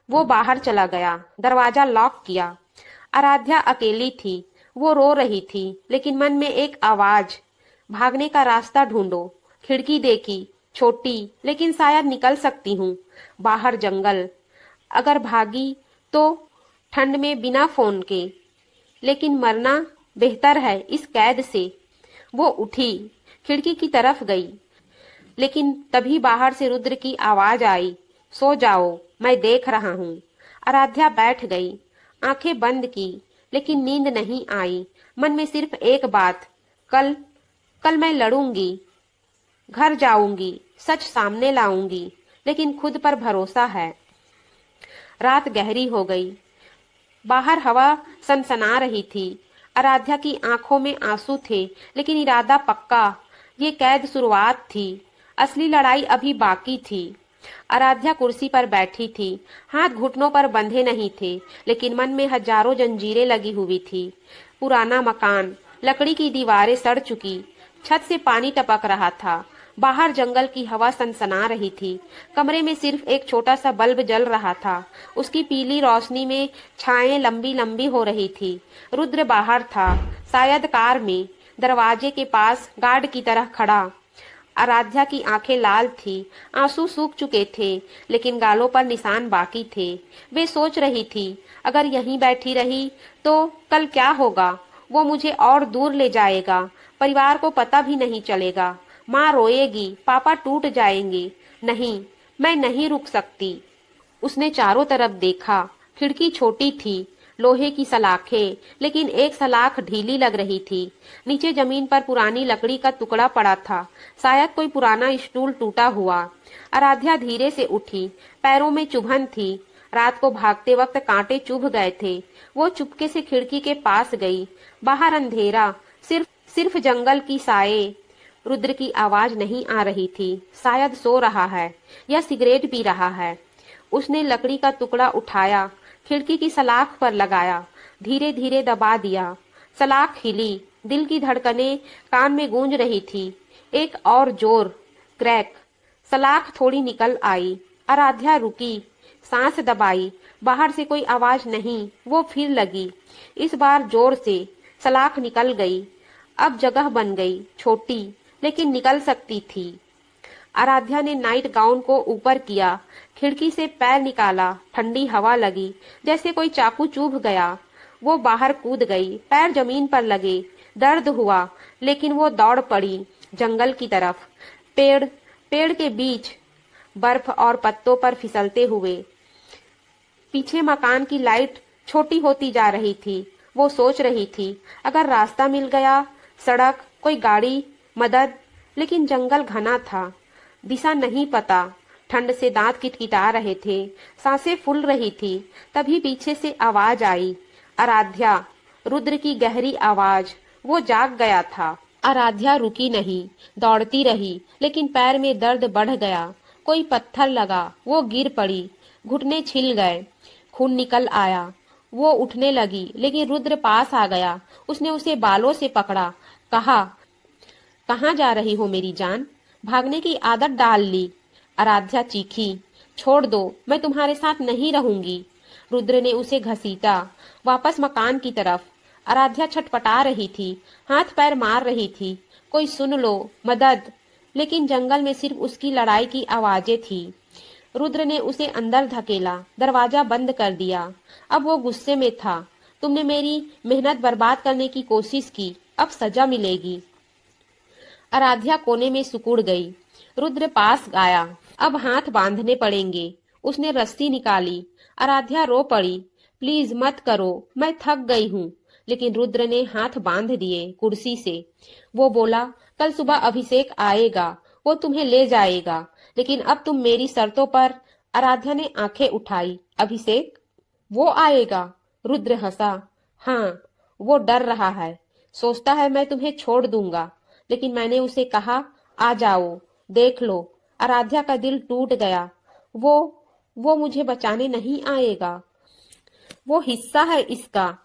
[SPEAKER 1] वो बाहर चला गया, दरवाजा लॉक किया। आराध्या अकेली थी। वो रो रही थी, लेकिन मन में एक आवाज, भागने का रास्ता ढूंढो। खिड़की देखी, छोटी, लेकिन शायद निकल सकती हूँ। बाहर जंगल, अगर भागी तो ठंड में बिना फोन के, लेकिन मरना बेहतर है इस कैद से। वो उठी, खिड़की की तरफ गई, लेकिन तभी बाहर से रुद्र की आवाज आई, सो जाओ, मैं देख रहा हूँ। आराध्या बैठ गई, आंखें बंद की, लेकिन नींद नहीं आई। मन में सिर्फ एक बात, कल कल मैं लड़ूंगी, घर जाऊंगी, सच सामने लाऊंगी, लेकिन खुद पर भरोसा है। रात गहरी हो गई, बाहर हवा सनसना रही थी। आराध्या की आंखों में आंसू थे, लेकिन इरादा पक्का। ये कैद शुरुआत थी, असली लड़ाई अभी बाकी थी। आराध्या कुर्सी पर बैठी थी, हाथ घुटनों पर बंधे नहीं थे, लेकिन मन में हजारों जंजीरें लगी हुई थी। पुराना मकान, लकड़ी की दीवारें सड़ चुकी, छत से पानी टपक रहा था। बाहर जंगल की हवा सनसना रही थी। कमरे में सिर्फ एक छोटा सा बल्ब जल रहा था, उसकी पीली रोशनी में छाएं लंबी लंबी हो रही थी। रुद्र बाहर था, शायद कार में, दरवाजे के पास गार्ड की तरह खड़ा। आराध्या की आंखें लाल थी, आंसू सूख चुके थे, लेकिन गालों पर निशान बाकी थे। वे सोच रही थी, अगर यहीं बैठी रही तो कल क्या होगा। वो मुझे और दूर ले जाएगा, परिवार को पता भी नहीं चलेगा। माँ रोएगी, पापा टूट जाएंगे। नहीं, मैं नहीं रुक सकती। उसने चारों तरफ देखा, खिड़की छोटी थी, लोहे की सलाखें, लेकिन एक सलाख ढीली लग रही थी। नीचे जमीन पर पुरानी लकड़ी का टुकड़ा पड़ा था, शायद कोई पुराना स्टूल टूटा हुआ। आराध्या धीरे से उठी, पैरों में चुभन थी। रात को भागते वक्त कांटे चुभ गए थे। वो चुपके से खिड़की के पास गई। बाहर अंधेरा, सिर्फ सिर्फ जंगल की साए। रुद्र की आवाज नहीं आ रही थी, शायद सो रहा है या सिगरेट पी रहा है। उसने लकड़ी का टुकड़ा उठाया, खिड़की की सलाख पर लगाया, धीरे धीरे दबा दिया। सलाख हिली, दिल की धड़कनें कान में गूंज रही थी। एक और जोर, क्रैक, सलाख थोड़ी निकल आई। आराध्या रुकी, सांस दबाई। बाहर से कोई आवाज नहीं। वो फिर लगी, इस बार जोर से। सलाख निकल गई। अब जगह बन गई, छोटी, लेकिन निकल सकती थी। आराध्या ने नाइट गाउन को ऊपर किया, खिड़की से पैर निकाला। ठंडी हवा लगी, जैसे कोई चाकू चुभ गया। वो बाहर कूद गई, पैर जमीन पर लगे, दर्द हुआ, लेकिन वो दौड़ पड़ी जंगल की तरफ। पेड़ पेड़ के बीच, बर्फ और पत्तों पर फिसलते हुए। पीछे मकान की लाइट छोटी होती जा रही थी। वो सोच रही थी, अगर रास्ता मिल गया, सड़क, कोई गाड़ी, मदद। लेकिन जंगल घना था, दिशा नहीं पता। ठंड से दांत किटकिटा रहे थे, सांसें फूल रही थी। तभी पीछे से आवाज आई, आराध्या। रुद्र की गहरी आवाज। वो जाग गया था। आराध्या रुकी नहीं, दौड़ती रही, लेकिन पैर में दर्द बढ़ गया। कोई पत्थर लगा, वो गिर पड़ी, घुटने छिल गए, खून निकल आया। वो उठने लगी, लेकिन रुद्र पास आ गया। उसने उसे बालों से पकड़ा, कहा, कहाँ जा रही हो मेरी जान? भागने की आदत डाल ली। आराध्या चीखी, छोड़ दो, मैं तुम्हारे साथ नहीं रहूंगी। रुद्र ने उसे घसीटा वापस मकान की तरफ। आराध्या छटपटा रही थी, हाथ पैर मार रही थी, कोई सुन लो, मदद। लेकिन जंगल में सिर्फ उसकी लड़ाई की आवाजें थी। रुद्र ने उसे अंदर धकेला, दरवाजा बंद कर दिया। अब वो गुस्से में था, तुमने मेरी मेहनत बर्बाद करने की कोशिश की, अब सजा मिलेगी। आराध्या कोने में सिकुड़ गई। रुद्र पास आया, अब हाथ बांधने पड़ेंगे। उसने रस्सी निकाली। आराध्या रो पड़ी, प्लीज मत करो, मैं थक गई हूँ। लेकिन रुद्र ने हाथ बांध दिए कुर्सी से। वो बोला, कल सुबह अभिषेक आएगा, वो तुम्हें ले जाएगा, लेकिन अब तुम मेरी शर्तों पर। आराध्या ने आंखें उठाई, अभिषेक? वो आएगा? रुद्र हंसा, हाँ, वो डर रहा है, सोचता है मैं तुम्हें छोड़ दूंगा, लेकिन मैंने उसे कहा, आ जाओ, देख लो। आराध्या का दिल टूट गया। वो मुझे बचाने नहीं आएगा, वो हिस्सा है इसका।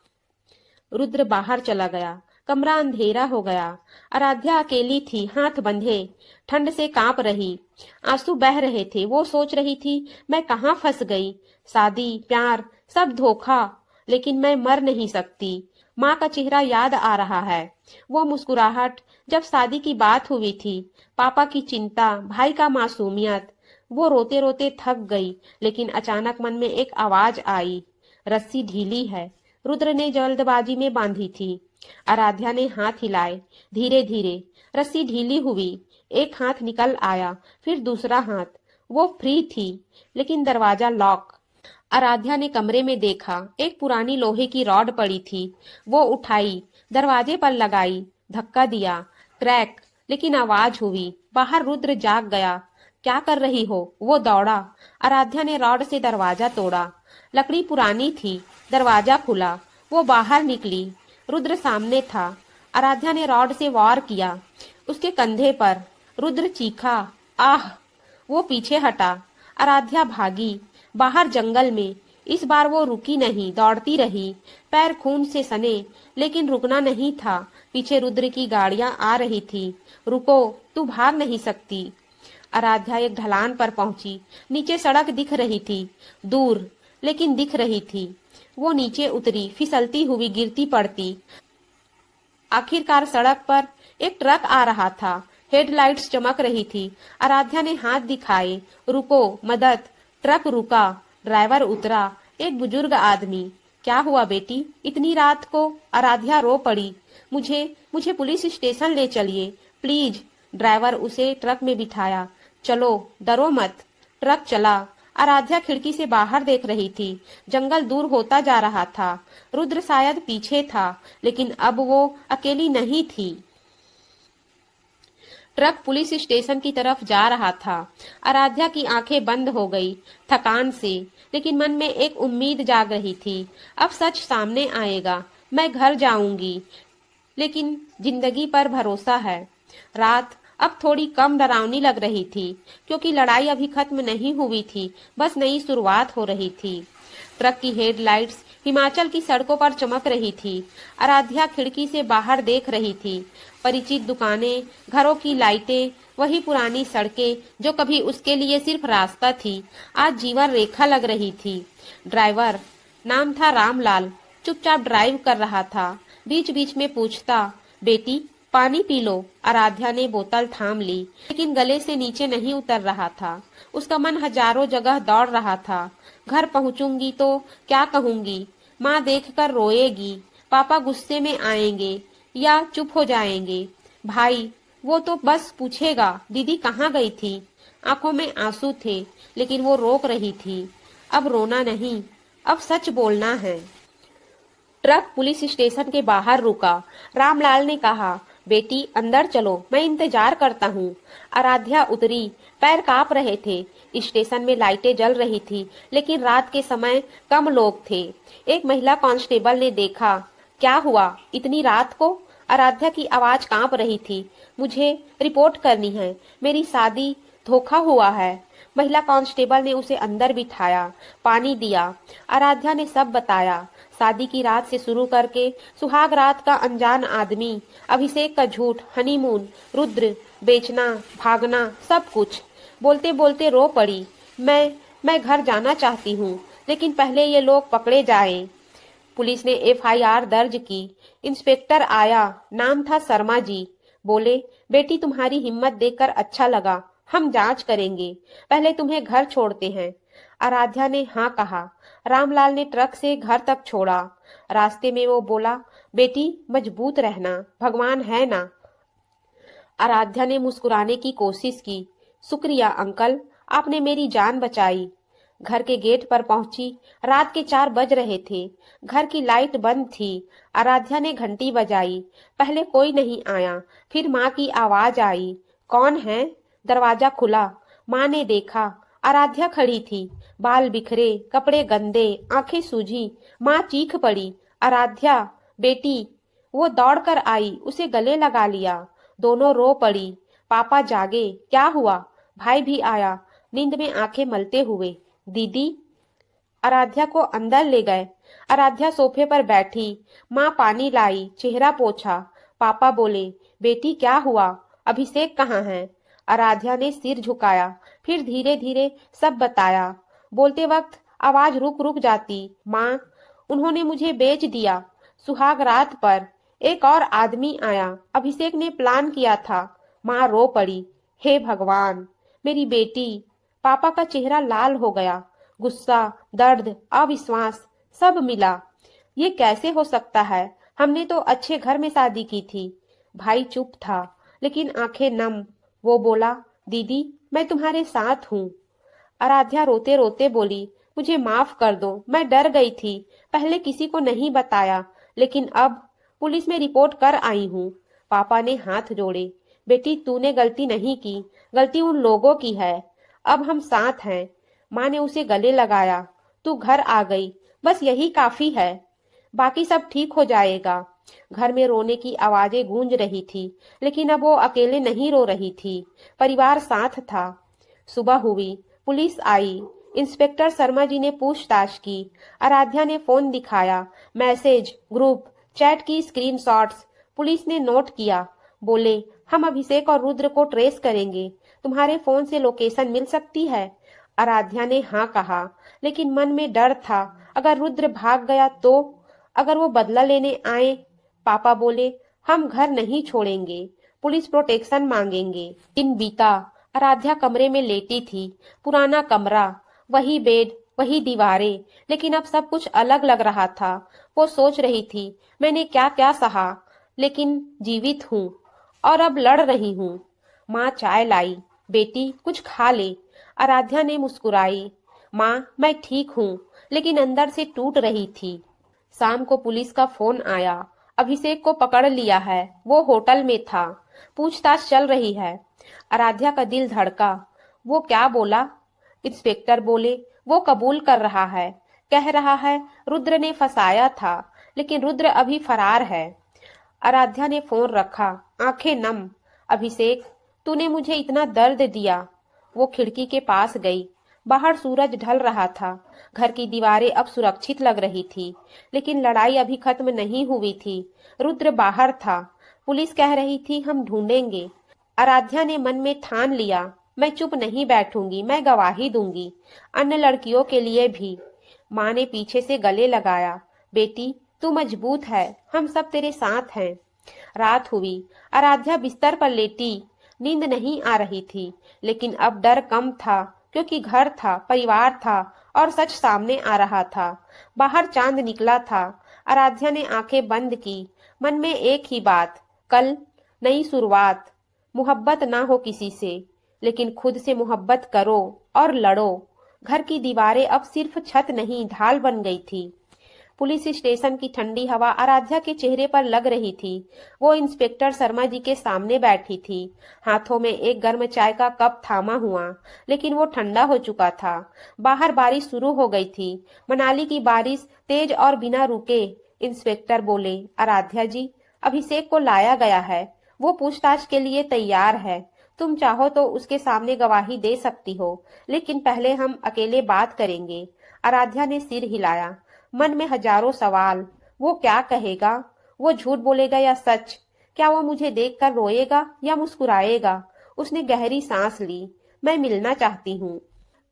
[SPEAKER 1] रुद्र बाहर चला गया। कमरा अंधेरा हो गया। आराध्या अकेली थी, हाथ बंधे, ठंड से कांप रही, आंसू बह रहे थे। वो सोच रही थी, मैं कहाँ फंस गई? शादी, प्यार, सब धोखा, लेकिन मैं मर नहीं सकती। माँ का चेहरा याद आ रहा है, वो मुस्कुराहट जब शादी की बात हुई थी, पापा की चिंता, भाई का मासूमियत। वो रोते रोते थक गई, लेकिन अचानक मन में एक आवाज आई, रस्सी ढीली है। रुद्र ने जल्दबाजी में बांधी थी। आराध्या ने हाथ हिलाए, धीरे धीरे रस्सी ढीली हुई। एक हाथ निकल आया, फिर दूसरा हाथ। वो फ्री थी, लेकिन दरवाजा लॉक। आराध्या ने कमरे में देखा, एक पुरानी लोहे की रॉड पड़ी थी। वो उठाई, दरवाजे पर लगाई, धक्का दिया, क्रैक, लेकिन आवाज हुई। बाहर रुद्र जाग गया। क्या कर रही हो? वो दौड़ा। आराध्या ने रॉड से दरवाजा तोड़ा। लकड़ी पुरानी थी, दरवाजा खुला। वो बाहर निकली। रुद्र सामने था। आराध्या ने रॉड से वार किया, उसके कंधे पर। रुद्र चीखा, आह! वो पीछे हटा। आराध्या भागी बाहर जंगल में। इस बार वो रुकी नहीं, दौड़ती रही, पैर खून से सने, लेकिन रुकना नहीं था। पीछे रुद्र की गाड़ियां आ रही थी। रुको, तू भाग नहीं सकती। आराध्या एक ढलान पर पहुंची। नीचे सड़क दिख रही थी, दूर, लेकिन दिख रही थी। वो नीचे उतरी, फिसलती हुई गिरती पड़ती। आखिरकार सड़क पर एक ट्रक आ रहा था। हेडलाइट्स चमक रही थी। आराध्या ने हाथ दिखाए, रुको, मदद। ट्रक रुका, ड्राइवर उतरा, एक बुजुर्ग आदमी। क्या हुआ बेटी, इतनी रात को? आराध्या रो पड़ी। मुझे मुझे पुलिस स्टेशन ले चलिए, प्लीज। ड्राइवर उसे ट्रक में बिठाया। चलो, डरो मत। ट्रक चला। आराध्या खिड़की से बाहर देख रही थी। जंगल दूर होता जा रहा था। रुद्र शायद पीछे था, लेकिन अब वो अकेली नहीं थी। ट्रक पुलिस स्टेशन की तरफ जा रहा था। आराध्या की आंखें बंद हो गई, थकान से, लेकिन मन में एक उम्मीद जाग रही थी। अब सच सामने आएगा, मैं घर जाऊंगी, लेकिन जिंदगी पर भरोसा है। रात अब थोड़ी कम डरावनी लग रही थी, क्योंकि लड़ाई अभी खत्म नहीं हुई थी, बस नई शुरुआत हो रही थी। ट्रक की हेडलाइट्स हिमाचल की सड़कों पर चमक रही थी। आराध्या खिड़की से बाहर देख रही थी। परिचित दुकानें, घरों की लाइटें, वही पुरानी सड़कें जो कभी उसके लिए सिर्फ रास्ता थी, आज जीवन रेखा लग रही थी। ड्राइवर, नाम था रामलाल, चुपचाप ड्राइव कर रहा था। बीच बीच में पूछता, बेटी पानी पी लो। आराध्या ने बोतल थाम ली, लेकिन गले से नीचे नहीं उतर रहा था। उसका मन हजारों जगह दौड़ रहा था। घर पहुंचूंगी तो क्या कहूंगी? माँ देखकर रोएगी, पापा गुस्से में आएंगे या चुप हो जाएंगे। भाई, वो तो बस पूछेगा दीदी कहाँ गई थी। आंखों में आंसू थे, लेकिन वो रोक रही थी। अब रोना नहीं, अब सच बोलना है। ट्रक पुलिस स्टेशन के बाहर रुका। रामलाल ने कहा, बेटी अंदर चलो, मैं इंतजार करता हूँ। आराध्या उतरी, पैर कांप रहे थे। स्टेशन में लाइटें जल रही थी, लेकिन रात के समय कम लोग थे। एक महिला कांस्टेबल ने देखा। क्या हुआ, इतनी रात को? आराध्या की आवाज कांप रही थी। मुझे रिपोर्ट करनी है, मेरी शादी धोखा हुआ है। महिला कांस्टेबल ने उसे अंदर बिठाया, पानी दिया। आराध्या ने सब बताया, शादी की रात से शुरू करके सुहाग रात का अनजान आदमी, अभिषेक का झूठ, हनीमून, रुद्र, बेचना, भागना, सब कुछ। बोलते बोलते रो पड़ी। मैं घर जाना चाहती हूँ, लेकिन पहले ये लोग पकड़े जाएं। पुलिस ने एफआईआर दर्ज की। इंस्पेक्टर आया, नाम था शर्मा जी। बोले, बेटी तुम्हारी हिम्मत देखकर अच्छा लगा, हम जांच करेंगे, पहले तुम्हें घर छोड़ते हैं। आराध्या ने हाँ कहा। रामलाल ने ट्रक से घर तक छोड़ा। रास्ते में वो बोला, बेटी मजबूत रहना, भगवान है ना। आराध्या ने मुस्कुराने की कोशिश की। शुक्रिया अंकल, आपने मेरी जान बचाई। घर के गेट पर पहुंची। रात के 4 बज रहे थे। घर की लाइट बंद थी। आराध्या ने घंटी बजाई। पहले कोई नहीं आया, फिर माँ की आवाज आई, कौन है? दरवाजा खुला। माँ ने देखा, आराध्या खड़ी थी, बाल बिखरे, कपड़े गंदे, आंखें सूजी। माँ चीख पड़ी, आराध्या बेटी। वो दौड़कर आई, उसे गले लगा लिया। दोनों रो पड़ी। पापा जागे, क्या हुआ? भाई भी आया, नींद में आंखें मलते हुए। दीदी? आराध्या को अंदर ले गए। आराध्या सोफे पर बैठी। माँ पानी लाई, चेहरा पोंछा। पापा बोले, बेटी क्या हुआ? अभिषेक कहाँ है? आराध्या ने सिर झुकाया, फिर धीरे धीरे सब बताया। बोलते वक्त आवाज रुक रुक जाती। माँ, उन्होंने मुझे बेच दिया, सुहाग रात पर एक और आदमी आया, अभिषेक ने प्लान किया था। माँ रो पड़ी। हे भगवान, मेरी बेटी। पापा का चेहरा लाल हो गया। गुस्सा, दर्द, अविश्वास सब मिला। ये कैसे हो सकता है? हमने तो अच्छे घर में शादी की थी। भाई चुप था, लेकिन आंखें नम। वो बोला, दीदी मैं तुम्हारे साथ हूँ। आराध्या रोते रोते बोली, मुझे माफ कर दो, मैं डर गई थी, पहले किसी को नहीं बताया, लेकिन अब पुलिस में रिपोर्ट कर आई हूँ। पापा ने हाथ जोड़े। बेटी तूने गलती नहीं की, गलती उन लोगों की है। अब हम साथ हैं। माँ ने उसे गले लगाया। तू घर आ गई, बस यही काफी है, बाकी सब ठीक हो जाएगा। घर में रोने की आवाजें गूंज रही थी, लेकिन अब वो अकेले नहीं रो रही थी, परिवार साथ था। सुबह हुई, पुलिस आई। इंस्पेक्टर शर्मा जी ने पूछताछ की। आराध्या ने फोन दिखाया, मैसेज, ग्रुप चैट की स्क्रीनशॉट्स। पुलिस ने नोट किया। बोले, हम अभिषेक और रुद्र को ट्रेस करेंगे, तुम्हारे फोन से लोकेशन मिल सकती है? आराध्या ने हाँ कहा, लेकिन मन में डर था, अगर रुद्र भाग गया तो, अगर वो बदला लेने आए। पापा बोले, हम घर नहीं छोड़ेंगे, पुलिस प्रोटेक्शन मांगेंगे। दिन बीता। आराध्या कमरे में लेटी थी। पुराना कमरा, वही बेड, वही दीवारें, लेकिन अब सब कुछ अलग लग रहा था। वो सोच रही थी, मैंने क्या क्या सहा, लेकिन जीवित हूँ और अब लड़ रही हूँ। माँ चाय लाई। बेटी कुछ खा ले। आराध्या ने मुस्कुराई। माँ मैं ठीक हूँ, लेकिन अंदर से टूट रही थी। शाम को पुलिस का फोन आया, अभिषेक को पकड़ लिया है, वो होटल में था, पूछताछ चल रही है। आराध्या का दिल धड़का। वो क्या बोला? इंस्पेक्टर बोले, वो कबूल कर रहा है, कह रहा है रुद्र ने फंसाया था, लेकिन रुद्र अभी फरार है। आराध्या ने फोन रखा, आंखें नम। अभिषेक, तूने मुझे इतना दर्द दिया। वो खिड़की के पास गई। बाहर सूरज ढल रहा था। घर की दीवारें अब सुरक्षित लग रही थी, लेकिन लड़ाई अभी खत्म नहीं हुई थी। रुद्र बाहर था। पुलिस कह रही थी हम ढूंढेंगे। आराध्या ने मन में ठान लिया, मैं चुप नहीं बैठूंगी, मैं गवाही दूंगी, अन्य लड़कियों के लिए भी। माँ ने पीछे से गले लगाया, बेटी तू मजबूत है, हम सब तेरे साथ हैं। रात हुई। आराध्या बिस्तर पर लेटी। नींद नहीं आ रही थी, लेकिन अब डर कम था, क्योंकि घर था, परिवार था और सच सामने आ रहा था। बाहर चांद निकला था। आराध्या ने आंखें बंद की। मन में एक ही बात, कल नई शुरुआत। मोहब्बत ना हो किसी से, लेकिन खुद से मोहब्बत करो और लड़ो। घर की दीवारें अब सिर्फ छत नहीं, ढाल बन गई थी। पुलिस स्टेशन की ठंडी हवा आराध्या के चेहरे पर लग रही थी। वो इंस्पेक्टर शर्मा जी के सामने बैठी थी, हाथों में एक गर्म चाय का कप थामा हुआ, लेकिन वो ठंडा हो चुका था। बाहर बारिश शुरू हो गई थी, मनाली की बारिश, तेज और बिना रुके। इंस्पेक्टर बोले, आराध्या जी, अभिषेक को लाया गया है, वो पूछताछ के लिए तैयार है। तुम चाहो तो उसके सामने गवाही दे सकती हो, लेकिन पहले हम अकेले बात करेंगे। आराध्या ने सिर हिलाया। मन में हजारों सवाल। वो क्या कहेगा? वो झूठ बोलेगा या सच? क्या वो मुझे देखकर रोएगा या मुस्कुराएगा? उसने गहरी सांस ली। मैं मिलना चाहती हूँ।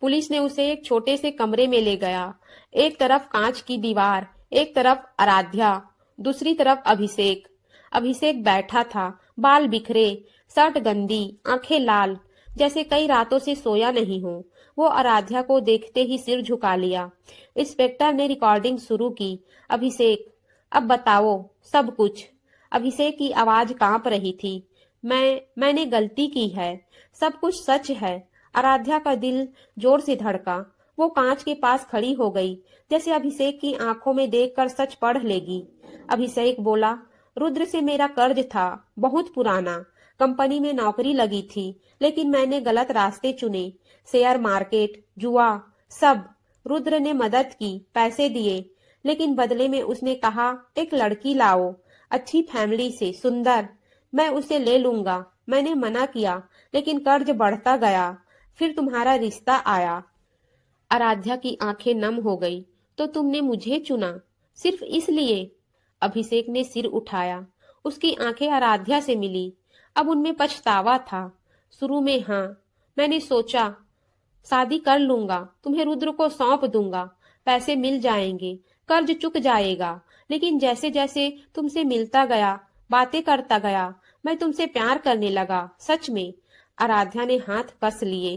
[SPEAKER 1] पुलिस ने उसे एक छोटे से कमरे में ले गया। एक तरफ कांच की दीवार, एक तरफ आराध्या, दूसरी तरफ अभिषेक। अभिषेक बैठा था, बाल बिखरे, शर्ट गंदी, आंखें लाल, जैसे कई रातों से सोया नहीं हो। वो आराध्या को देखते ही सिर झुका लिया। इंस्पेक्टर ने रिकॉर्डिंग शुरू की। अभिषेक, अब बताओ सब कुछ। अभिषेक की आवाज कांप रही थी। मैंने गलती की है, सब कुछ सच है। आराध्या का दिल जोर से धड़का। वो कांच के पास खड़ी हो गई, जैसे अभिषेक की आंखों में देखकर सच पढ़ लेगी। अभिषेक बोला, रुद्र से मेरा कर्ज था, बहुत पुराना। कंपनी में नौकरी लगी थी, लेकिन मैंने गलत रास्ते चुने, शेयर मार्केट, जुआ, सब। रुद्र ने मदद की, पैसे दिए, लेकिन बदले में उसने कहा एक लड़की लाओ, अच्छी फैमिली से, सुंदर, मैं उसे ले लूंगा। मैंने मना किया, लेकिन कर्ज बढ़ता गया। फिर तुम्हारा रिश्ता आया। आराध्या की आंखें नम हो गई। तो तुमने मुझे चुना, सिर्फ इसलिए? अभिषेक ने सिर उठाया। उसकी आंखें आराध्या से मिली। अब उनमें पछतावा था। शुरू में हाँ, मैंने सोचा शादी कर लूंगा, तुम्हें रुद्र को सौंप दूंगा, पैसे मिल जाएंगे, कर्ज चुक जाएगा, लेकिन जैसे जैसे तुमसे मिलता गया, बातें करता गया, मैं तुमसे प्यार करने लगा, सच में। आराध्या ने हाथ कस लिए।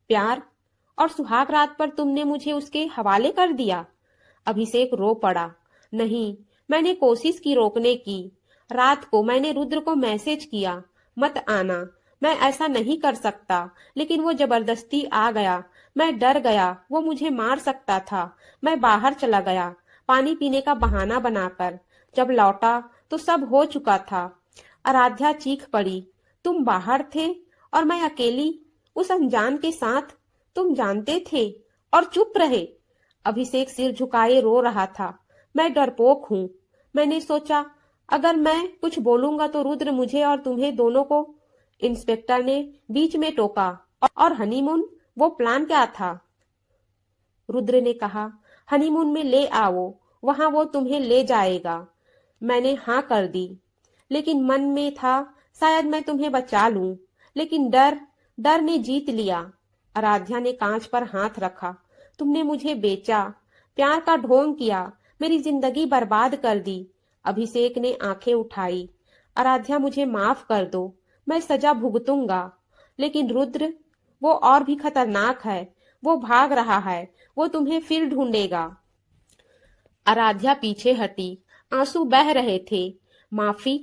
[SPEAKER 1] प्यार? और सुहाग रात पर तुमने मुझे उसके हवाले कर दिया? अभिषेक रो पड़ा। नहीं, मैंने कोशिश की रोकने की। रात को मैंने रुद्र को मैसेज किया, मत आना, मैं ऐसा नहीं कर सकता, लेकिन वो जबरदस्ती आ गया। मैं डर गया, वो मुझे मार सकता था। मैं बाहर चला गया, पानी पीने का बहाना बनाकर। जब लौटा तो सब हो चुका था। आराध्या चीख पड़ी। तुम बाहर थे और मैं अकेली, उस अनजान के साथ? तुम जानते थे और चुप रहे? अभिषेक सिर झुकाए रो रहा था। मैं डरपोक हूँ। मैंने सोचा अगर मैं कुछ बोलूंगा तो रुद्र मुझे और तुम्हें दोनों को। इंस्पेक्टर ने बीच में टोका। और हनीमून, वो प्लान क्या था? रुद्र ने कहा, हनीमून में ले आओ, वहां वो तुम्हें ले जाएगा। मैंने हाँ कर दी, लेकिन मन में था शायद मैं तुम्हें बचा लूं, लेकिन डर डर ने जीत लिया। आराध्या ने कांच पर हाथ रखा। तुमने मुझे बेचा, प्यार का ढोंग किया, मेरी जिंदगी बर्बाद कर दी। अभिषेक ने आंखें उठाई। आराध्या, मुझे माफ कर दो, मैं सजा भुगतूंगा। लेकिन रुद्र, वो और भी खतरनाक है। वो भाग रहा है, वो तुम्हें फिर ढूंढेगा। आराध्या पीछे हटी। आंसू बह रहे थे। माफी?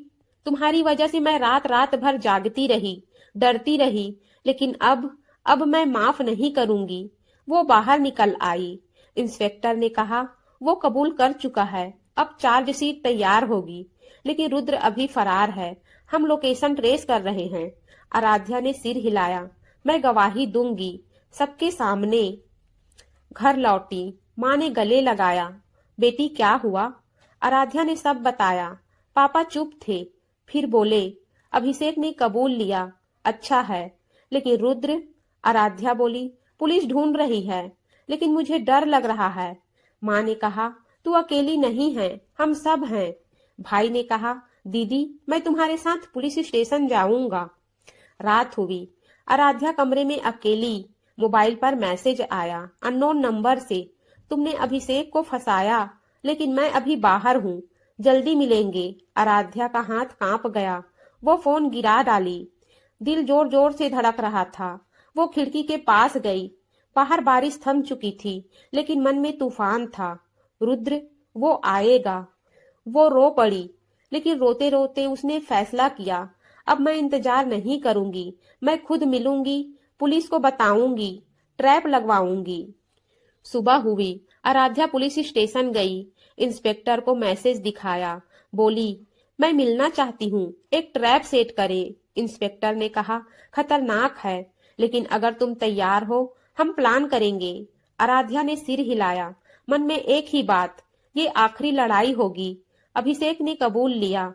[SPEAKER 1] तुम्हारी वजह से मैं रात रात भर जागती रही, डरती रही, लेकिन अब मैं माफ नहीं करूंगी। वो बाहर निकल आई। इंस्पेक्टर ने कहा, वो कबूल कर चुका है, अब चार्जशीट तैयार होगी। लेकिन रुद्र अभी फरार है, हम लोकेशन ट्रेस कर रहे हैं। आराध्या ने सिर हिलाया। मैं गवाही दूंगी, सबके सामने। घर लौटी। माँ ने गले लगाया। बेटी, क्या हुआ? आराध्या ने सब बताया। पापा चुप थे, फिर बोले, अभिषेक ने कबूल लिया। अच्छा है, लेकिन रुद्र? आराध्या बोली, पुलिस ढूंढ रही है, लेकिन मुझे डर लग रहा है। माँ ने कहा, तू अकेली नहीं है, हम सब हैं। भाई ने कहा, दीदी, मैं तुम्हारे साथ पुलिस स्टेशन जाऊंगा। रात हुई। आराध्या कमरे में अकेली। मोबाइल पर मैसेज आया, अननोन नंबर से। तुमने अभिषेक को फंसाया, लेकिन मैं अभी बाहर हूँ, जल्दी मिलेंगे। आराध्या का हाथ कांप गया। वो फोन गिरा डाली। दिल जोर जोर से धड़क रहा था। वो खिड़की के पास गई। बाहर बारिश थम चुकी थी, लेकिन मन में तूफान था। रुद्र, वो आएगा। वो रो पड़ी, लेकिन रोते रोते उसने फैसला किया, अब मैं इंतजार नहीं करूंगी, मैं खुद मिलूंगी, पुलिस को बताऊंगी, ट्रैप लगवाऊंगी। सुबह हुई। आराध्या पुलिस स्टेशन गई। इंस्पेक्टर को मैसेज दिखाया। बोली, मैं मिलना चाहती हूँ, एक ट्रैप सेट करे। इंस्पेक्टर ने कहा, खतरनाक है, लेकिन अगर तुम तैयार हो, हम प्लान करेंगे। आराध्या ने सिर हिलाया। मन में एक ही बात, ये आखिरी लड़ाई होगी। अभिषेक ने कबूल लिया।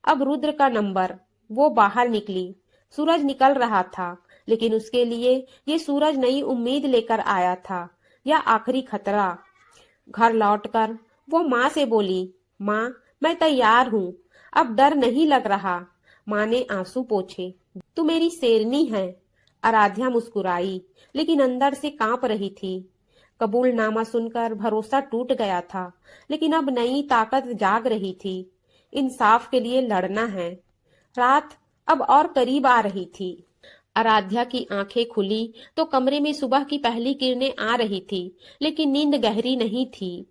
[SPEAKER 1] अब रुद्र का नंबर। वो बाहर निकली। सूरज निकल रहा था, लेकिन उसके लिए ये सूरज नई उम्मीद लेकर आया था, या आखिरी खतरा। घर लौटकर वो माँ से बोली, माँ, मैं तैयार हूँ, अब डर नहीं लग रहा। माँ ने आंसू पोंछे। तू मेरी शेरनी है। आराध्या मुस्कुराई, लेकिन अंदर से कांप रही थी। कबूलनामा सुनकर भरोसा टूट गया था, लेकिन अब नई ताकत जाग रही थी। इंसाफ के लिए लड़ना है। रात अब और करीब आ रही थी। आराध्या की आंखें खुली तो कमरे में सुबह की पहली किरणें आ रही थी, लेकिन नींद गहरी नहीं थी।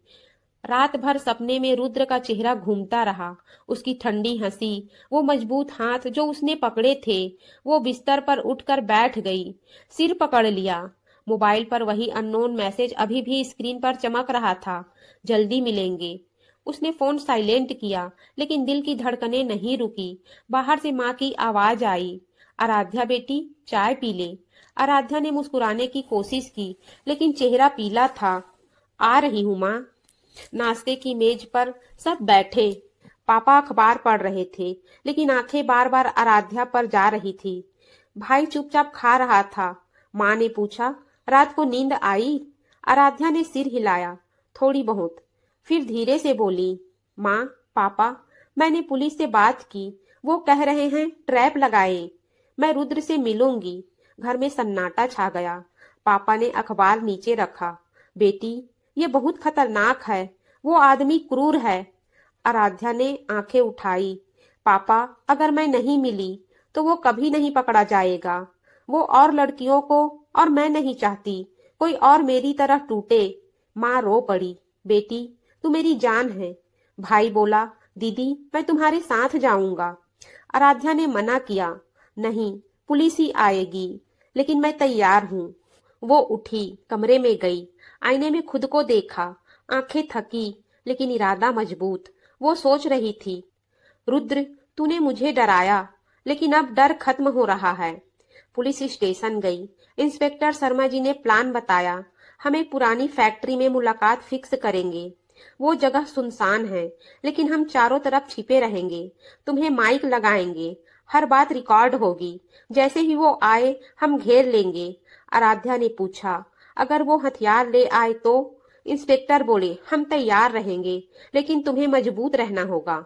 [SPEAKER 1] रात भर सपने में रुद्र का चेहरा घूमता रहा, उसकी ठंडी हंसी, वो मजबूत हाथ जो उसने पकड़े थे। वो बिस्तर पर उठकर बैठ गई, सिर पकड़ लिया। मोबाइल पर वही अननोन मैसेज अभी भी स्क्रीन पर चमक रहा था, जल्दी मिलेंगे। उसने फोन साइलेंट किया, लेकिन दिल की धड़कनें नहीं रुकी। बाहर से माँ की आवाज आई, आराध्या बेटी, चाय पी ले। आराध्या ने मुस्कुराने की कोशिश की, लेकिन चेहरा पीला था। आ रही हूँ माँ। नाश्ते की मेज पर सब बैठे। पापा अखबार पढ़ रहे थे, लेकिन आंखें बार बार आराध्या पर जा रही थी। भाई चुपचाप खा रहा था। माँ ने पूछा, रात को नींद आई? आराध्या ने सिर हिलाया, थोड़ी बहुत। फिर धीरे से बोली, माँ, पापा, मैंने पुलिस से बात की, वो कह रहे हैं ट्रैप लगाए। मैं रुद्र से मिलूंगी। घर में सन्नाटा छा गया। पापा ने अखबार नीचे रखा। बेटी, ये बहुत खतरनाक है, वो आदमी क्रूर है। आराध्या ने आंखें उठाई। पापा, अगर मैं नहीं मिली तो वो कभी नहीं पकड़ा जाएगा। वो और लड़कियों को, और मैं नहीं चाहती कोई और मेरी तरह टूटे। माँ रो पड़ी। बेटी, तू मेरी जान है। भाई बोला, दीदी मैं तुम्हारे साथ जाऊंगा। आराध्या ने मना किया, नहीं, पुलिस ही आएगी, लेकिन मैं तैयार हूँ। वो उठी, कमरे में गई, आईने में खुद को देखा। आंखें थकी लेकिन इरादा मजबूत। वो सोच रही थी, रुद्र, तूने मुझे डराया, लेकिन अब डर खत्म हो रहा है। पुलिस स्टेशन गई। इंस्पेक्टर शर्मा जी ने प्लान बताया। हमें पुरानी फैक्ट्री में मुलाकात फिक्स करेंगे। वो जगह सुनसान है, लेकिन हम चारों तरफ छिपे रहेंगे। तुम्हें माइक लगाएंगे, हर बात रिकॉर्ड होगी। जैसे ही वो आए हम घेर लेंगे। आराध्या ने पूछा, अगर वो हथियार ले आए तो? इंस्पेक्टर बोले, हम तैयार रहेंगे, लेकिन तुम्हें मजबूत रहना होगा।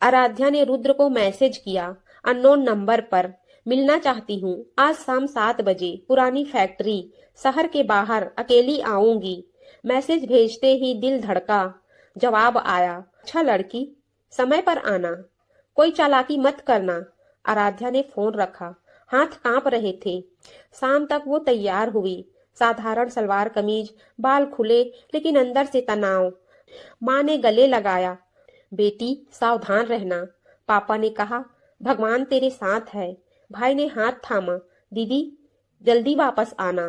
[SPEAKER 1] आराध्या ने रुद्र को मैसेज किया, अननोन नंबर पर, मिलना चाहती हूँ, आज शाम 7 बजे, पुरानी फैक्ट्री, शहर के बाहर, अकेली आऊंगी। मैसेज भेजते ही दिल धड़का। जवाब आया, अच्छा लड़की, समय पर आना, कोई चालाकी मत करना। आराध्या ने फोन रखा, हाथ कांप रहे थे। शाम तक वो तैयार हुई। साधारण सलवार कमीज, बाल खुले लेकिन अंदर से तनाव। माँ ने गले लगाया, बेटी सावधान रहना। पापा ने कहा, भगवान तेरे साथ है। भाई ने हाथ थामा, दीदी जल्दी वापस आना।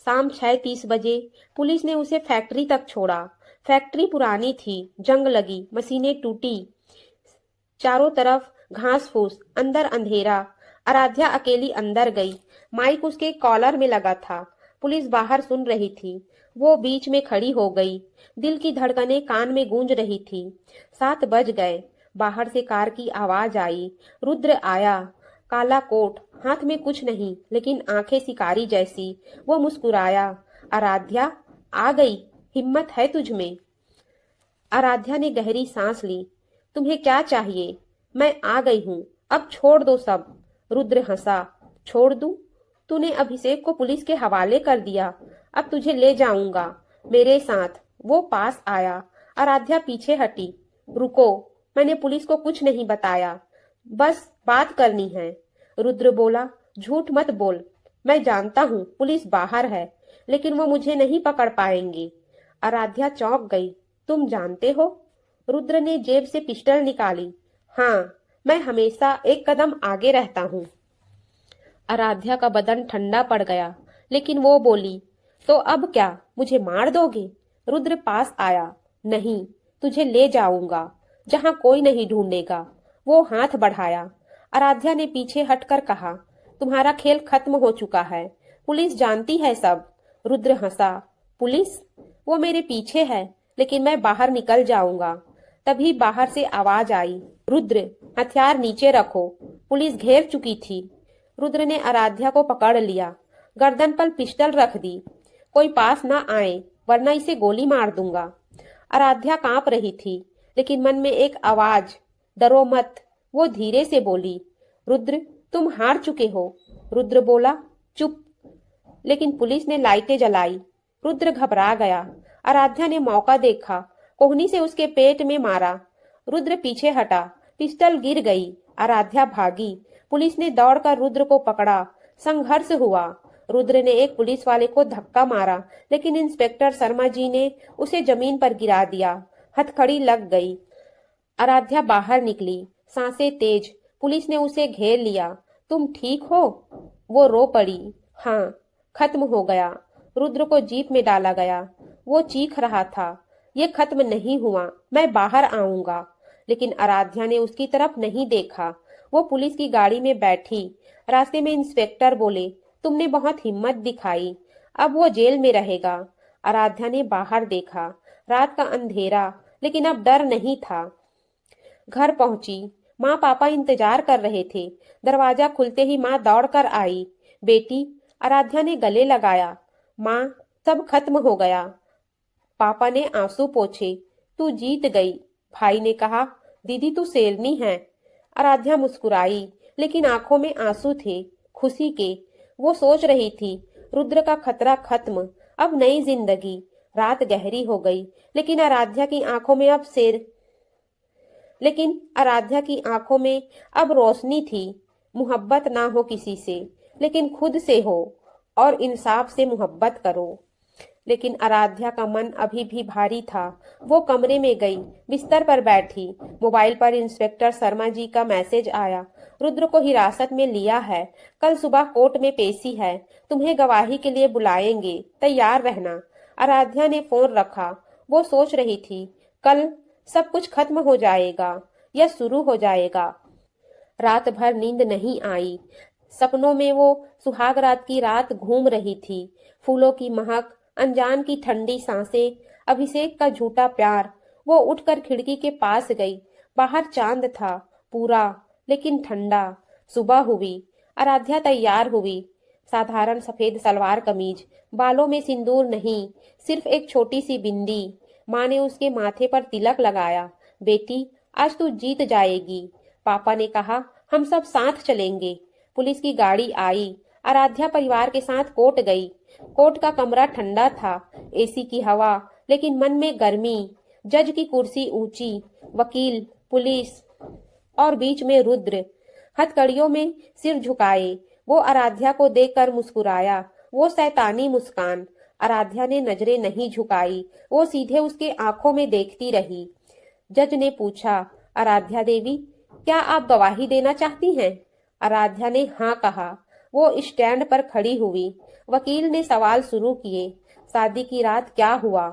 [SPEAKER 1] शाम 6:30 बजे पुलिस ने उसे फैक्ट्री तक छोड़ा। फैक्ट्री पुरानी थी, जंग लगी, मशीनें टूटी, चारों तरफ घास फूस, अंदर अंधेरा। आराध्या अकेली अंदर गई। माइक उसके कॉलर में लगा था। पुलिस बाहर सुन रही थी। वो बीच में खड़ी हो गई। दिल की धड़कनें कान में गूंज रही थी। 7 बज गए। बाहर से कार की आवाज आई। रुद्र आया, काला कोट, हाथ में कुछ नहीं, लेकिन आंखें शिकारी जैसी। वो मुस्कुराया, आराध्या आ गई, हिम्मत है तुझ में। आराध्या ने गहरी सांस ली। तुम्हें क्या चाहिए? मैं आ गई हूँ, अब छोड़ दो सब। रुद्र हंसा, छोड़ दूं? तूने अभिषेक को पुलिस के हवाले कर दिया, अब तुझे ले जाऊंगा मेरे साथ। वो पास आया। आराध्या पीछे हटी। रुको, मैंने पुलिस को कुछ नहीं बताया, बस बात करनी है। रुद्र बोला, झूठ मत बोल, मैं जानता हूँ पुलिस बाहर है, लेकिन वो मुझे नहीं पकड़ पाएंगे। आराध्या चौंक गई। तुम जानते हो? रुद्र ने जेब से पिस्टल निकाली। हाँ, मैं हमेशा एक कदम आगे रहता हूँ। आराध्या का बदन ठंडा पड़ गया, लेकिन वो बोली, तो अब क्या, मुझे मार दोगे? रुद्र पास आया। नहीं, तुझे ले जाऊंगा जहां कोई नहीं ढूंढेगा। वो हाथ बढ़ाया। आराध्या ने पीछे हटकर कहा, तुम्हारा खेल खत्म हो चुका है, पुलिस जानती है सब। रुद्र हंसा, पुलिस? वो मेरे पीछे है, लेकिन मैं बाहर निकल जाऊंगा। तभी बाहर से आवाज आई, रुद्र हथियार नीचे रखो। पुलिस घेर चुकी थी। रुद्र ने आराध्या को पकड़ लिया, गर्दन पर पिस्टल रख दी। कोई पास ना आए, वरना इसे गोली मार दूंगा। आराध्या कांप रही थी, लेकिन मन में एक आवाज, डरो मत। वो धीरे से बोली, रुद्र तुम हार चुके हो। रुद्र बोला, चुप। लेकिन पुलिस ने लाइटें जलाई। रुद्र घबरा गया। आराध्या ने मौका देखा, कोहनी से उसके पेट में मारा। रुद्र पीछे हटा, पिस्टल गिर गई। आराध्या भागी। पुलिस ने दौड़कर रुद्र को पकड़ा। संघर्ष हुआ। रुद्र ने एक पुलिस वाले को धक्का मारा, लेकिन इंस्पेक्टर शर्मा जी ने उसे जमीन पर गिरा दिया। हथकड़ी लग गई। आराध्या बाहर निकली, सांसें तेज। पुलिस ने उसे घेर लिया। तुम ठीक हो? वो रो पड़ी। हाँ, खत्म हो गया। रुद्र को जीप में डाला गया। वो चीख रहा था, ये खत्म नहीं हुआ, मैं बाहर आऊंगा। लेकिन आराध्या ने उसकी तरफ नहीं देखा। वो पुलिस की गाड़ी में बैठी। रास्ते में इंस्पेक्टर बोले, तुमने बहुत हिम्मत दिखाई, अब वो जेल में रहेगा। आराध्या ने बाहर देखा। रात का अंधेरा, लेकिन अब डर नहीं था। घर पहुंची। माँ पापा इंतजार कर रहे थे। दरवाजा खुलते ही माँ दौड़कर आई। बेटी, आराध्या ने गले लगाया। माँ, सब खत्म हो गया। पापा ने आंसू पोंछे। तू जीत गई। भाई ने कहा, दीदी तू शेरनी है। आराध्या मुस्कुराई, लेकिन आंखों में आंसू थे, खुशी के। वो सोच रही थी, रुद्र का खतरा खत्म, अब नई जिंदगी। रात गहरी हो गई, लेकिन आराध्या की आंखों में अब शेर लेकिन आराध्या की आंखों में अब रोशनी थी। मोहब्बत ना हो किसी से, लेकिन खुद से हो, और इंसाफ से मोहब्बत करो। लेकिन आराध्या का मन अभी भी भारी था। वो कमरे में गई, बिस्तर पर बैठी। मोबाइल पर इंस्पेक्टर शर्मा जी का मैसेज आया। रुद्र को हिरासत में लिया है, कल सुबह कोर्ट में पेशी है, तुम्हें गवाही के लिए बुलाएंगे, तैयार रहना। आराध्या ने फोन रखा। वो सोच रही थी, कल सब कुछ खत्म हो जाएगा या शुरू हो जाएगा। रात भर नींद नहीं आई। सपनों में वो सुहाग रात की रात घूम रही थी। फूलों की महक, अनजान की ठंडी सांसें, अभिषेक का झूठा प्यार। वो उठकर खिड़की के पास गई। बाहर चांद था, पूरा लेकिन ठंडा। सुबह हुई। आराध्या तैयार हुई। साधारण सफेद सलवार कमीज, बालों में सिंदूर नहीं, सिर्फ एक छोटी सी बिंदी। माँ ने उसके माथे पर तिलक लगाया। बेटी, आज तू जीत जाएगी। पापा ने कहा, हम सब साथ चलेंगे। पुलिस की गाड़ी आई। आराध्या परिवार के साथ कोर्ट गई। कोर्ट का कमरा ठंडा था, एसी की हवा, लेकिन मन में गर्मी। जज की कुर्सी ऊंची, वकील, पुलिस और बीच में रुद्र, हथकड़ियों में सिर झुकाए। वो आराध्या को देखकर मुस्कुराया, वो शैतानी मुस्कान। आराध्या ने नजरें नहीं झुकाई, वो सीधे उसके आंखों में देखती रही। जज ने पूछा, आराध्या देवी, क्या आप गवाही देना चाहती हैं? आराध्या ने हाँ कहा। वो स्टैंड पर खड़ी हुई। वकील ने सवाल शुरू किए। शादी की रात क्या हुआ?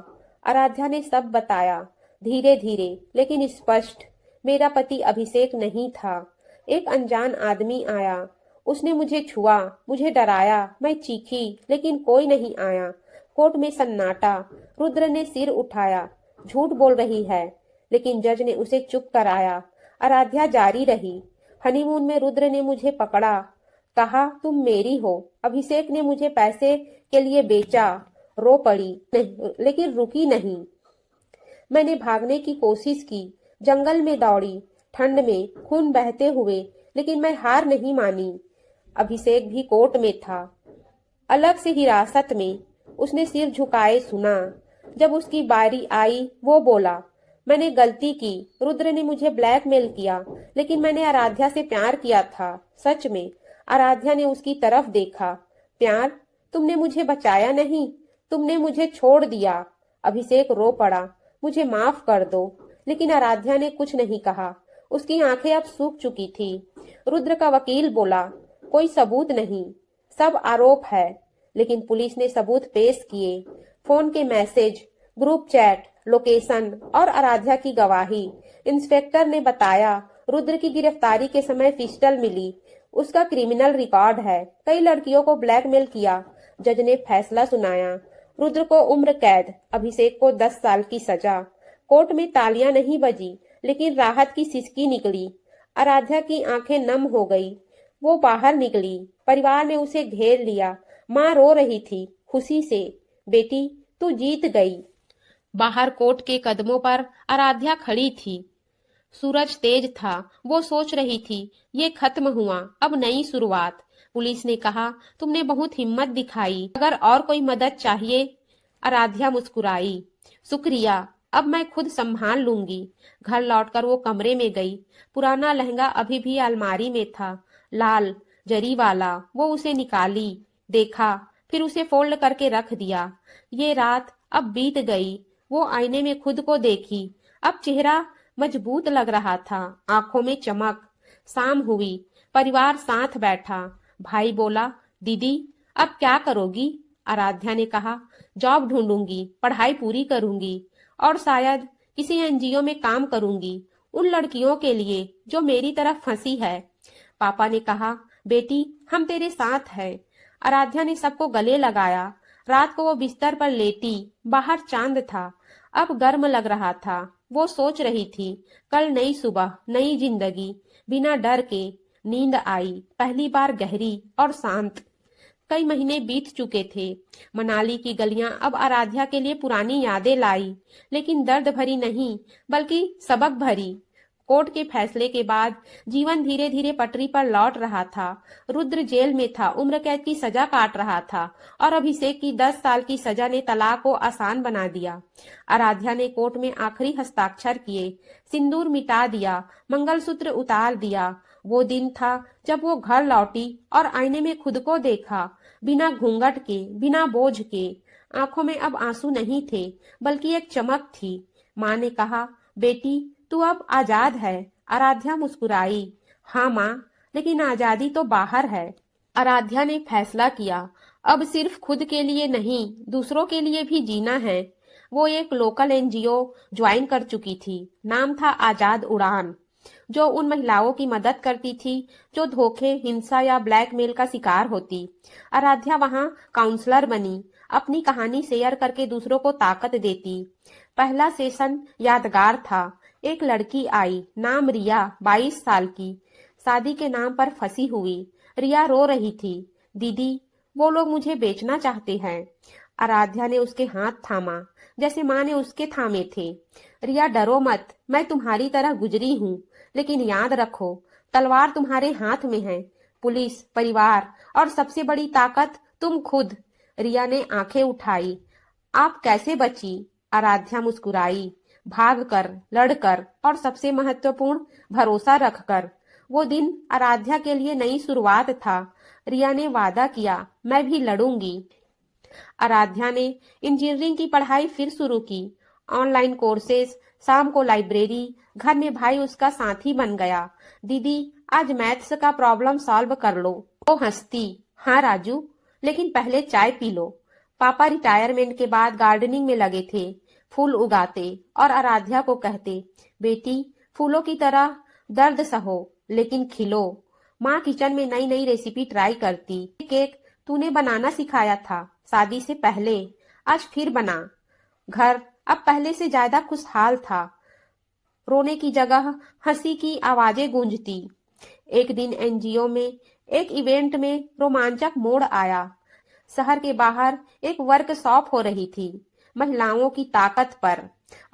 [SPEAKER 1] आराध्या ने सब बताया, धीरे धीरे लेकिन स्पष्ट। मेरा पति अभिषेक नहीं था। एक अनजान आदमी आया, उसने मुझे छुआ, मुझे डराया। मैं चीखी, लेकिन कोई नहीं आया। कोर्ट में सन्नाटा। रुद्र ने सिर उठाया, झूठ बोल रही है, लेकिन जज ने उसे चुप कराया। आराध्या जारी रही। हनीमून में रुद्र ने मुझे पकड़ा, कहा तुम मेरी हो। अभिषेक ने मुझे पैसे के लिए बेचा। रो पड़ी, नहीं, लेकिन रुकी नहीं। मैंने भागने की कोशिश की, जंगल में दौड़ी, ठंड में, खून बहते हुए, लेकिन मैं हार नहीं मानी। अभिषेक भी कोर्ट में था, अलग से हिरासत में। उसने सिर झुकाए सुना। जब उसकी बारी आई, वो बोला, मैंने गलती की। रुद्र ने मुझे ब्लैकमेल किया, लेकिन मैंने आराध्या से प्यार किया था, सच में। आराध्या ने उसकी तरफ देखा। प्यार? तुमने मुझे बचाया नहीं, तुमने मुझे छोड़ दिया। अभिषेक रो पड़ा, मुझे माफ कर दो। लेकिन आराध्या ने कुछ नहीं कहा। उसकी आंखें अब सूख चुकी थी। रुद्र का वकील बोला, कोई सबूत नहीं, सब आरोप है। लेकिन पुलिस ने सबूत पेश किए। फोन के मैसेज, ग्रुप चैट, लोकेशन और आराध्या की गवाही। इंस्पेक्टर ने बताया, रुद्र की गिरफ्तारी के समय पिस्टल मिली। उसका क्रिमिनल रिकॉर्ड है, कई लड़कियों को ब्लैकमेल किया। जज ने फैसला सुनाया, रुद्र को उम्र कैद, अभिषेक को 10 साल की सजा। कोर्ट में तालियां नहीं बजी, लेकिन राहत की सिसकी निकली। आराध्या की आंखें नम हो गई। वो बाहर निकली। परिवार ने उसे घेर लिया। माँ रो रही थी, खुशी से। बेटी, तू जीत गई। बाहर कोर्ट के कदमों पर आराध्या खड़ी थी। सूरज तेज था। वो सोच रही थी, ये खत्म हुआ, अब नई शुरुआत। पुलिस ने कहा, तुमने बहुत हिम्मत दिखाई, अगर और कोई मदद चाहिए? आराध्या मुस्कुराई, शुक्रिया, अब मैं खुद संभाल लूंगी। घर लौटकर वो कमरे में गई। पुराना लहंगा अभी भी अलमारी में था, लाल जरी वाला। वो उसे निकाली, देखा, फिर उसे फोल्ड करके रख दिया। ये रात अब बीत गई। वो आईने में खुद को देखी। अब चेहरा मजबूत लग रहा था, आंखों में चमक। शाम हुई, परिवार साथ बैठा। भाई बोला, दीदी अब क्या करोगी? आराध्या ने कहा, जॉब ढूंढूंगी, पढ़ाई पूरी करूंगी और शायद किसी एनजीओ में काम करूंगी, उन लड़कियों के लिए जो मेरी तरफ फंसी है। पापा ने कहा, बेटी हम तेरे साथ हैं। आराध्या ने सबको गले लगाया। रात को वो बिस्तर पर लेटी। बाहर चांद था, अब गर्म लग रहा था। वो सोच रही थी, कल नई सुबह, नई जिंदगी, बिना डर के। नींद आई, पहली बार गहरी और शांत। कई महीने बीत चुके थे। मनाली की गलियां अब आराध्या के लिए पुरानी यादें लाई, लेकिन दर्द भरी नहीं, बल्कि सबक भरी। कोर्ट के फैसले के बाद जीवन धीरे धीरे पटरी पर लौट रहा था। रुद्र जेल में था, उम्र कैद की सजा काट रहा था और अभिषेक की 10 साल की सजा ने तलाक को आसान बना दिया। आराध्या ने कोर्ट में आखिरी हस्ताक्षर किए, सिंदूर मिटा दिया, मंगलसूत्र उतार दिया। वो दिन था जब वो घर लौटी और आईने में खुद को देखा, बिना घूंघट के, बिना बोझ के। आंखों में अब आंसू नहीं थे, बल्कि एक चमक थी। माँ ने कहा, बेटी तू अब आजाद है। आराध्या मुस्कुराई, हाँ माँ, लेकिन आजादी तो बाहर है। आराध्या ने फैसला किया, अब सिर्फ खुद के लिए नहीं, दूसरों के लिए भी जीना है। वो एक लोकल एनजीओ ज्वाइन कर चुकी थी। नाम था आजाद उड़ान, जो उन महिलाओं की मदद करती थी जो धोखे, हिंसा या ब्लैकमेल का शिकार होती। आराध्या वहां काउंसलर बनी, अपनी कहानी शेयर करके दूसरों को ताकत देती। पहला सेशन यादगार था। एक लड़की आई, नाम रिया, 22 साल की, शादी के नाम पर फंसी हुई। रिया रो रही थी, दीदी वो लोग मुझे बेचना चाहते हैं। आराध्या ने उसके हाथ थामा, जैसे माँ ने उसके थामे थे। रिया डरो मत, मैं तुम्हारी तरह गुजरी हूँ, लेकिन याद रखो तलवार तुम्हारे हाथ में है। पुलिस, परिवार और सबसे बड़ी ताकत तुम खुद। रिया ने आंखें उठाई, आप कैसे बची? आराध्या मुस्कुराई, भागकर, लड़कर और सबसे महत्वपूर्ण भरोसा रखकर। वो दिन आराध्या के लिए नई शुरुआत था। रिया ने वादा किया, मैं भी लड़ूंगी। आराध्या ने इंजीनियरिंग की पढ़ाई फिर शुरू की, ऑनलाइन कोर्सेज, शाम को लाइब्रेरी। घर में भाई उसका साथी बन गया। दीदी आज मैथ्स का प्रॉब्लम सॉल्व कर लो। वो हंसती, हाँ राजू, लेकिन पहले चाय पी लो। पापा रिटायरमेंट के बाद गार्डनिंग में लगे थे, फूल उगाते और आराध्या को कहते, बेटी फूलों की तरह दर्द सहो लेकिन खिलो। माँ किचन में नई नई रेसिपी ट्राई करती। केक तूने बनाना सिखाया था शादी से पहले, आज फिर बना। घर अब पहले से ज्यादा खुशहाल था। रोने की जगह हंसी की आवाजें गूंजती। एक दिन एनजीओ में एक इवेंट में रोमांचक मोड़ आया। शहर के बाहर एक वर्कशॉप हो रही थी, महिलाओं की ताकत पर।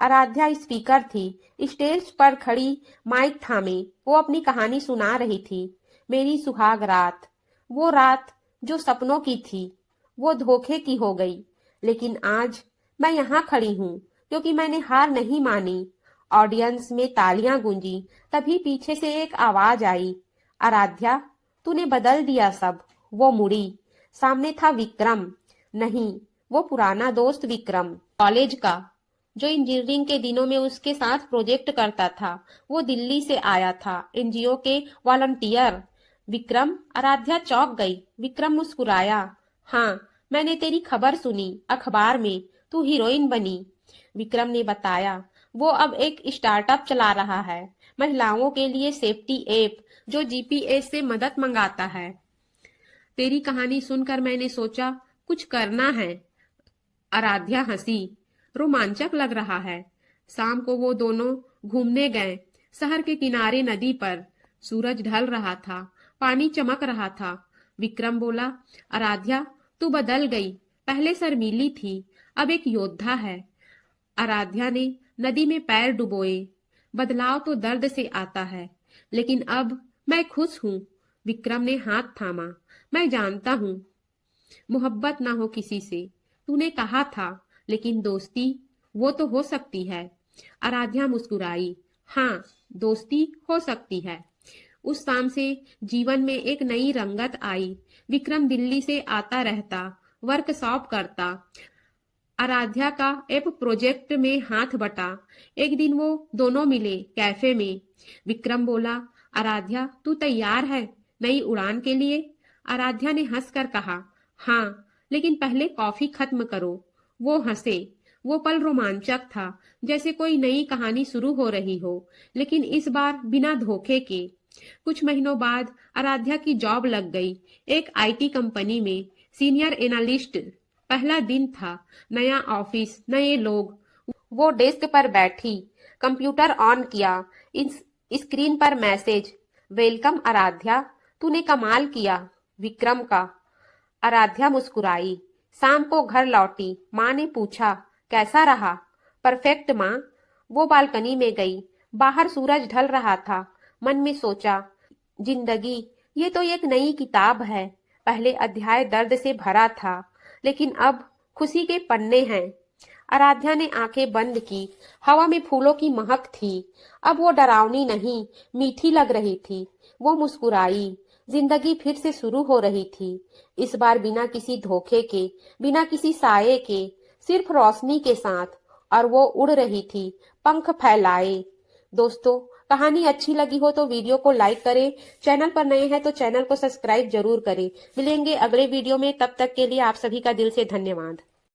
[SPEAKER 1] आराध्या स्पीकर थी, स्टेज पर खड़ी, माइक थामे वो अपनी कहानी सुना रही थी। मेरी सुहाग रात, वो रात जो सपनों की थी, वो धोखे की हो गई। लेकिन आज मैं यहाँ खड़ी हूँ क्योंकि मैंने हार नहीं मानी। ऑडियंस में तालियां गूंजी। तभी पीछे से एक आवाज आई, आराध्या तूने बदल दिया सब। वो मुड़ी, सामने था विक्रम, नहीं वो पुराना दोस्त विक्रम, कॉलेज का, जो इंजीनियरिंग के दिनों में उसके साथ प्रोजेक्ट करता था। वो दिल्ली से आया था, एनजीओ के वॉलंटियर। विक्रम, आराध्या चौंक गई। विक्रम मुस्कुराया, हाँ मैंने तेरी खबर सुनी अखबार में, तू हीरोइन बनी। विक्रम ने बताया, वो अब एक स्टार्टअप चला रहा है, महिलाओं के लिए सेफ्टी ऐप जो जीपीएस से मदद मंगाता है। तेरी कहानी सुनकर मैंने सोचा कुछ करना है। आराध्या हंसी, रोमांचक लग रहा है। शाम को वो दोनों घूमने गए, शहर के किनारे नदी पर। सूरज ढल रहा था, पानी चमक रहा था। विक्रम बोला, आराध्या तू बदल गई, पहले शर्मीली थी, अब एक योद्धा है। आराध्या ने नदी में पैर डुबोए। बदलाव तो दर्द से आता है, लेकिन अब मैं खुश हूँ। विक्रम ने हाथ थामा, मैं जानता हूँ मोहब्बत ना हो किसी से, तूने कहा था, लेकिन दोस्ती वो तो हो सकती है। आराध्या मुस्कुराई, हाँ दोस्ती हो सकती है। उस शाम से जीवन में एक नई रंगत आई। विक्रम दिल्ली से आता रहता, वर्कशॉप करता। आराध्या का ऐप प्रोजेक्ट में हाथ बटा। एक दिन वो दोनों मिले कैफे में। विक्रम बोला, आराध्या तू तैयार है नई उड़ान के लिए? आराध्या ने हंसकर कहा, हाँ लेकिन पहले कॉफी खत्म करो। वो हंसे। वो पल रोमांचक था, जैसे कोई नई कहानी शुरू हो रही हो, लेकिन इस बार बिना धोखे के। कुछ महीनों बाद आराध्या की जॉब लग गई, एक आईटी कंपनी में, सीनियर एनालिस्ट। पहला दिन था, नया ऑफिस, नए लोग। वो डेस्क पर बैठी, कंप्यूटर ऑन किया। इस स्क्रीन पर मैसेज, वेलकम आराध्या, तूने कमाल किया। विक्रम का। आराध्या मुस्कुराई। शाम को घर लौटी। माँ ने पूछा, कैसा रहा? परफेक्ट माँ। वो बालकनी में गई, बाहर सूरज ढल रहा था। मन में सोचा, जिंदगी ये तो एक नई किताब है। पहले अध्याय दर्द से भरा था, लेकिन अब खुशी के पन्ने हैं। आराध्या ने आंखें बंद की। हवा में फूलों की महक थी। अब वो डरावनी नहीं, मीठी लग रही थी। वो मुस्कुराई। जिंदगी फिर से शुरू हो रही थी। इस बार बिना किसी धोखे के, बिना किसी साये के, सिर्फ रोशनी के साथ। और वो उड़ रही थी, पंख फैलाए। दोस्तों, कहानी अच्छी लगी हो तो वीडियो को लाइक करें। चैनल पर नए हैं तो चैनल को सब्सक्राइब जरूर करें। मिलेंगे अगले वीडियो में, तब तक के लिए आप सभी का दिल से धन्यवाद।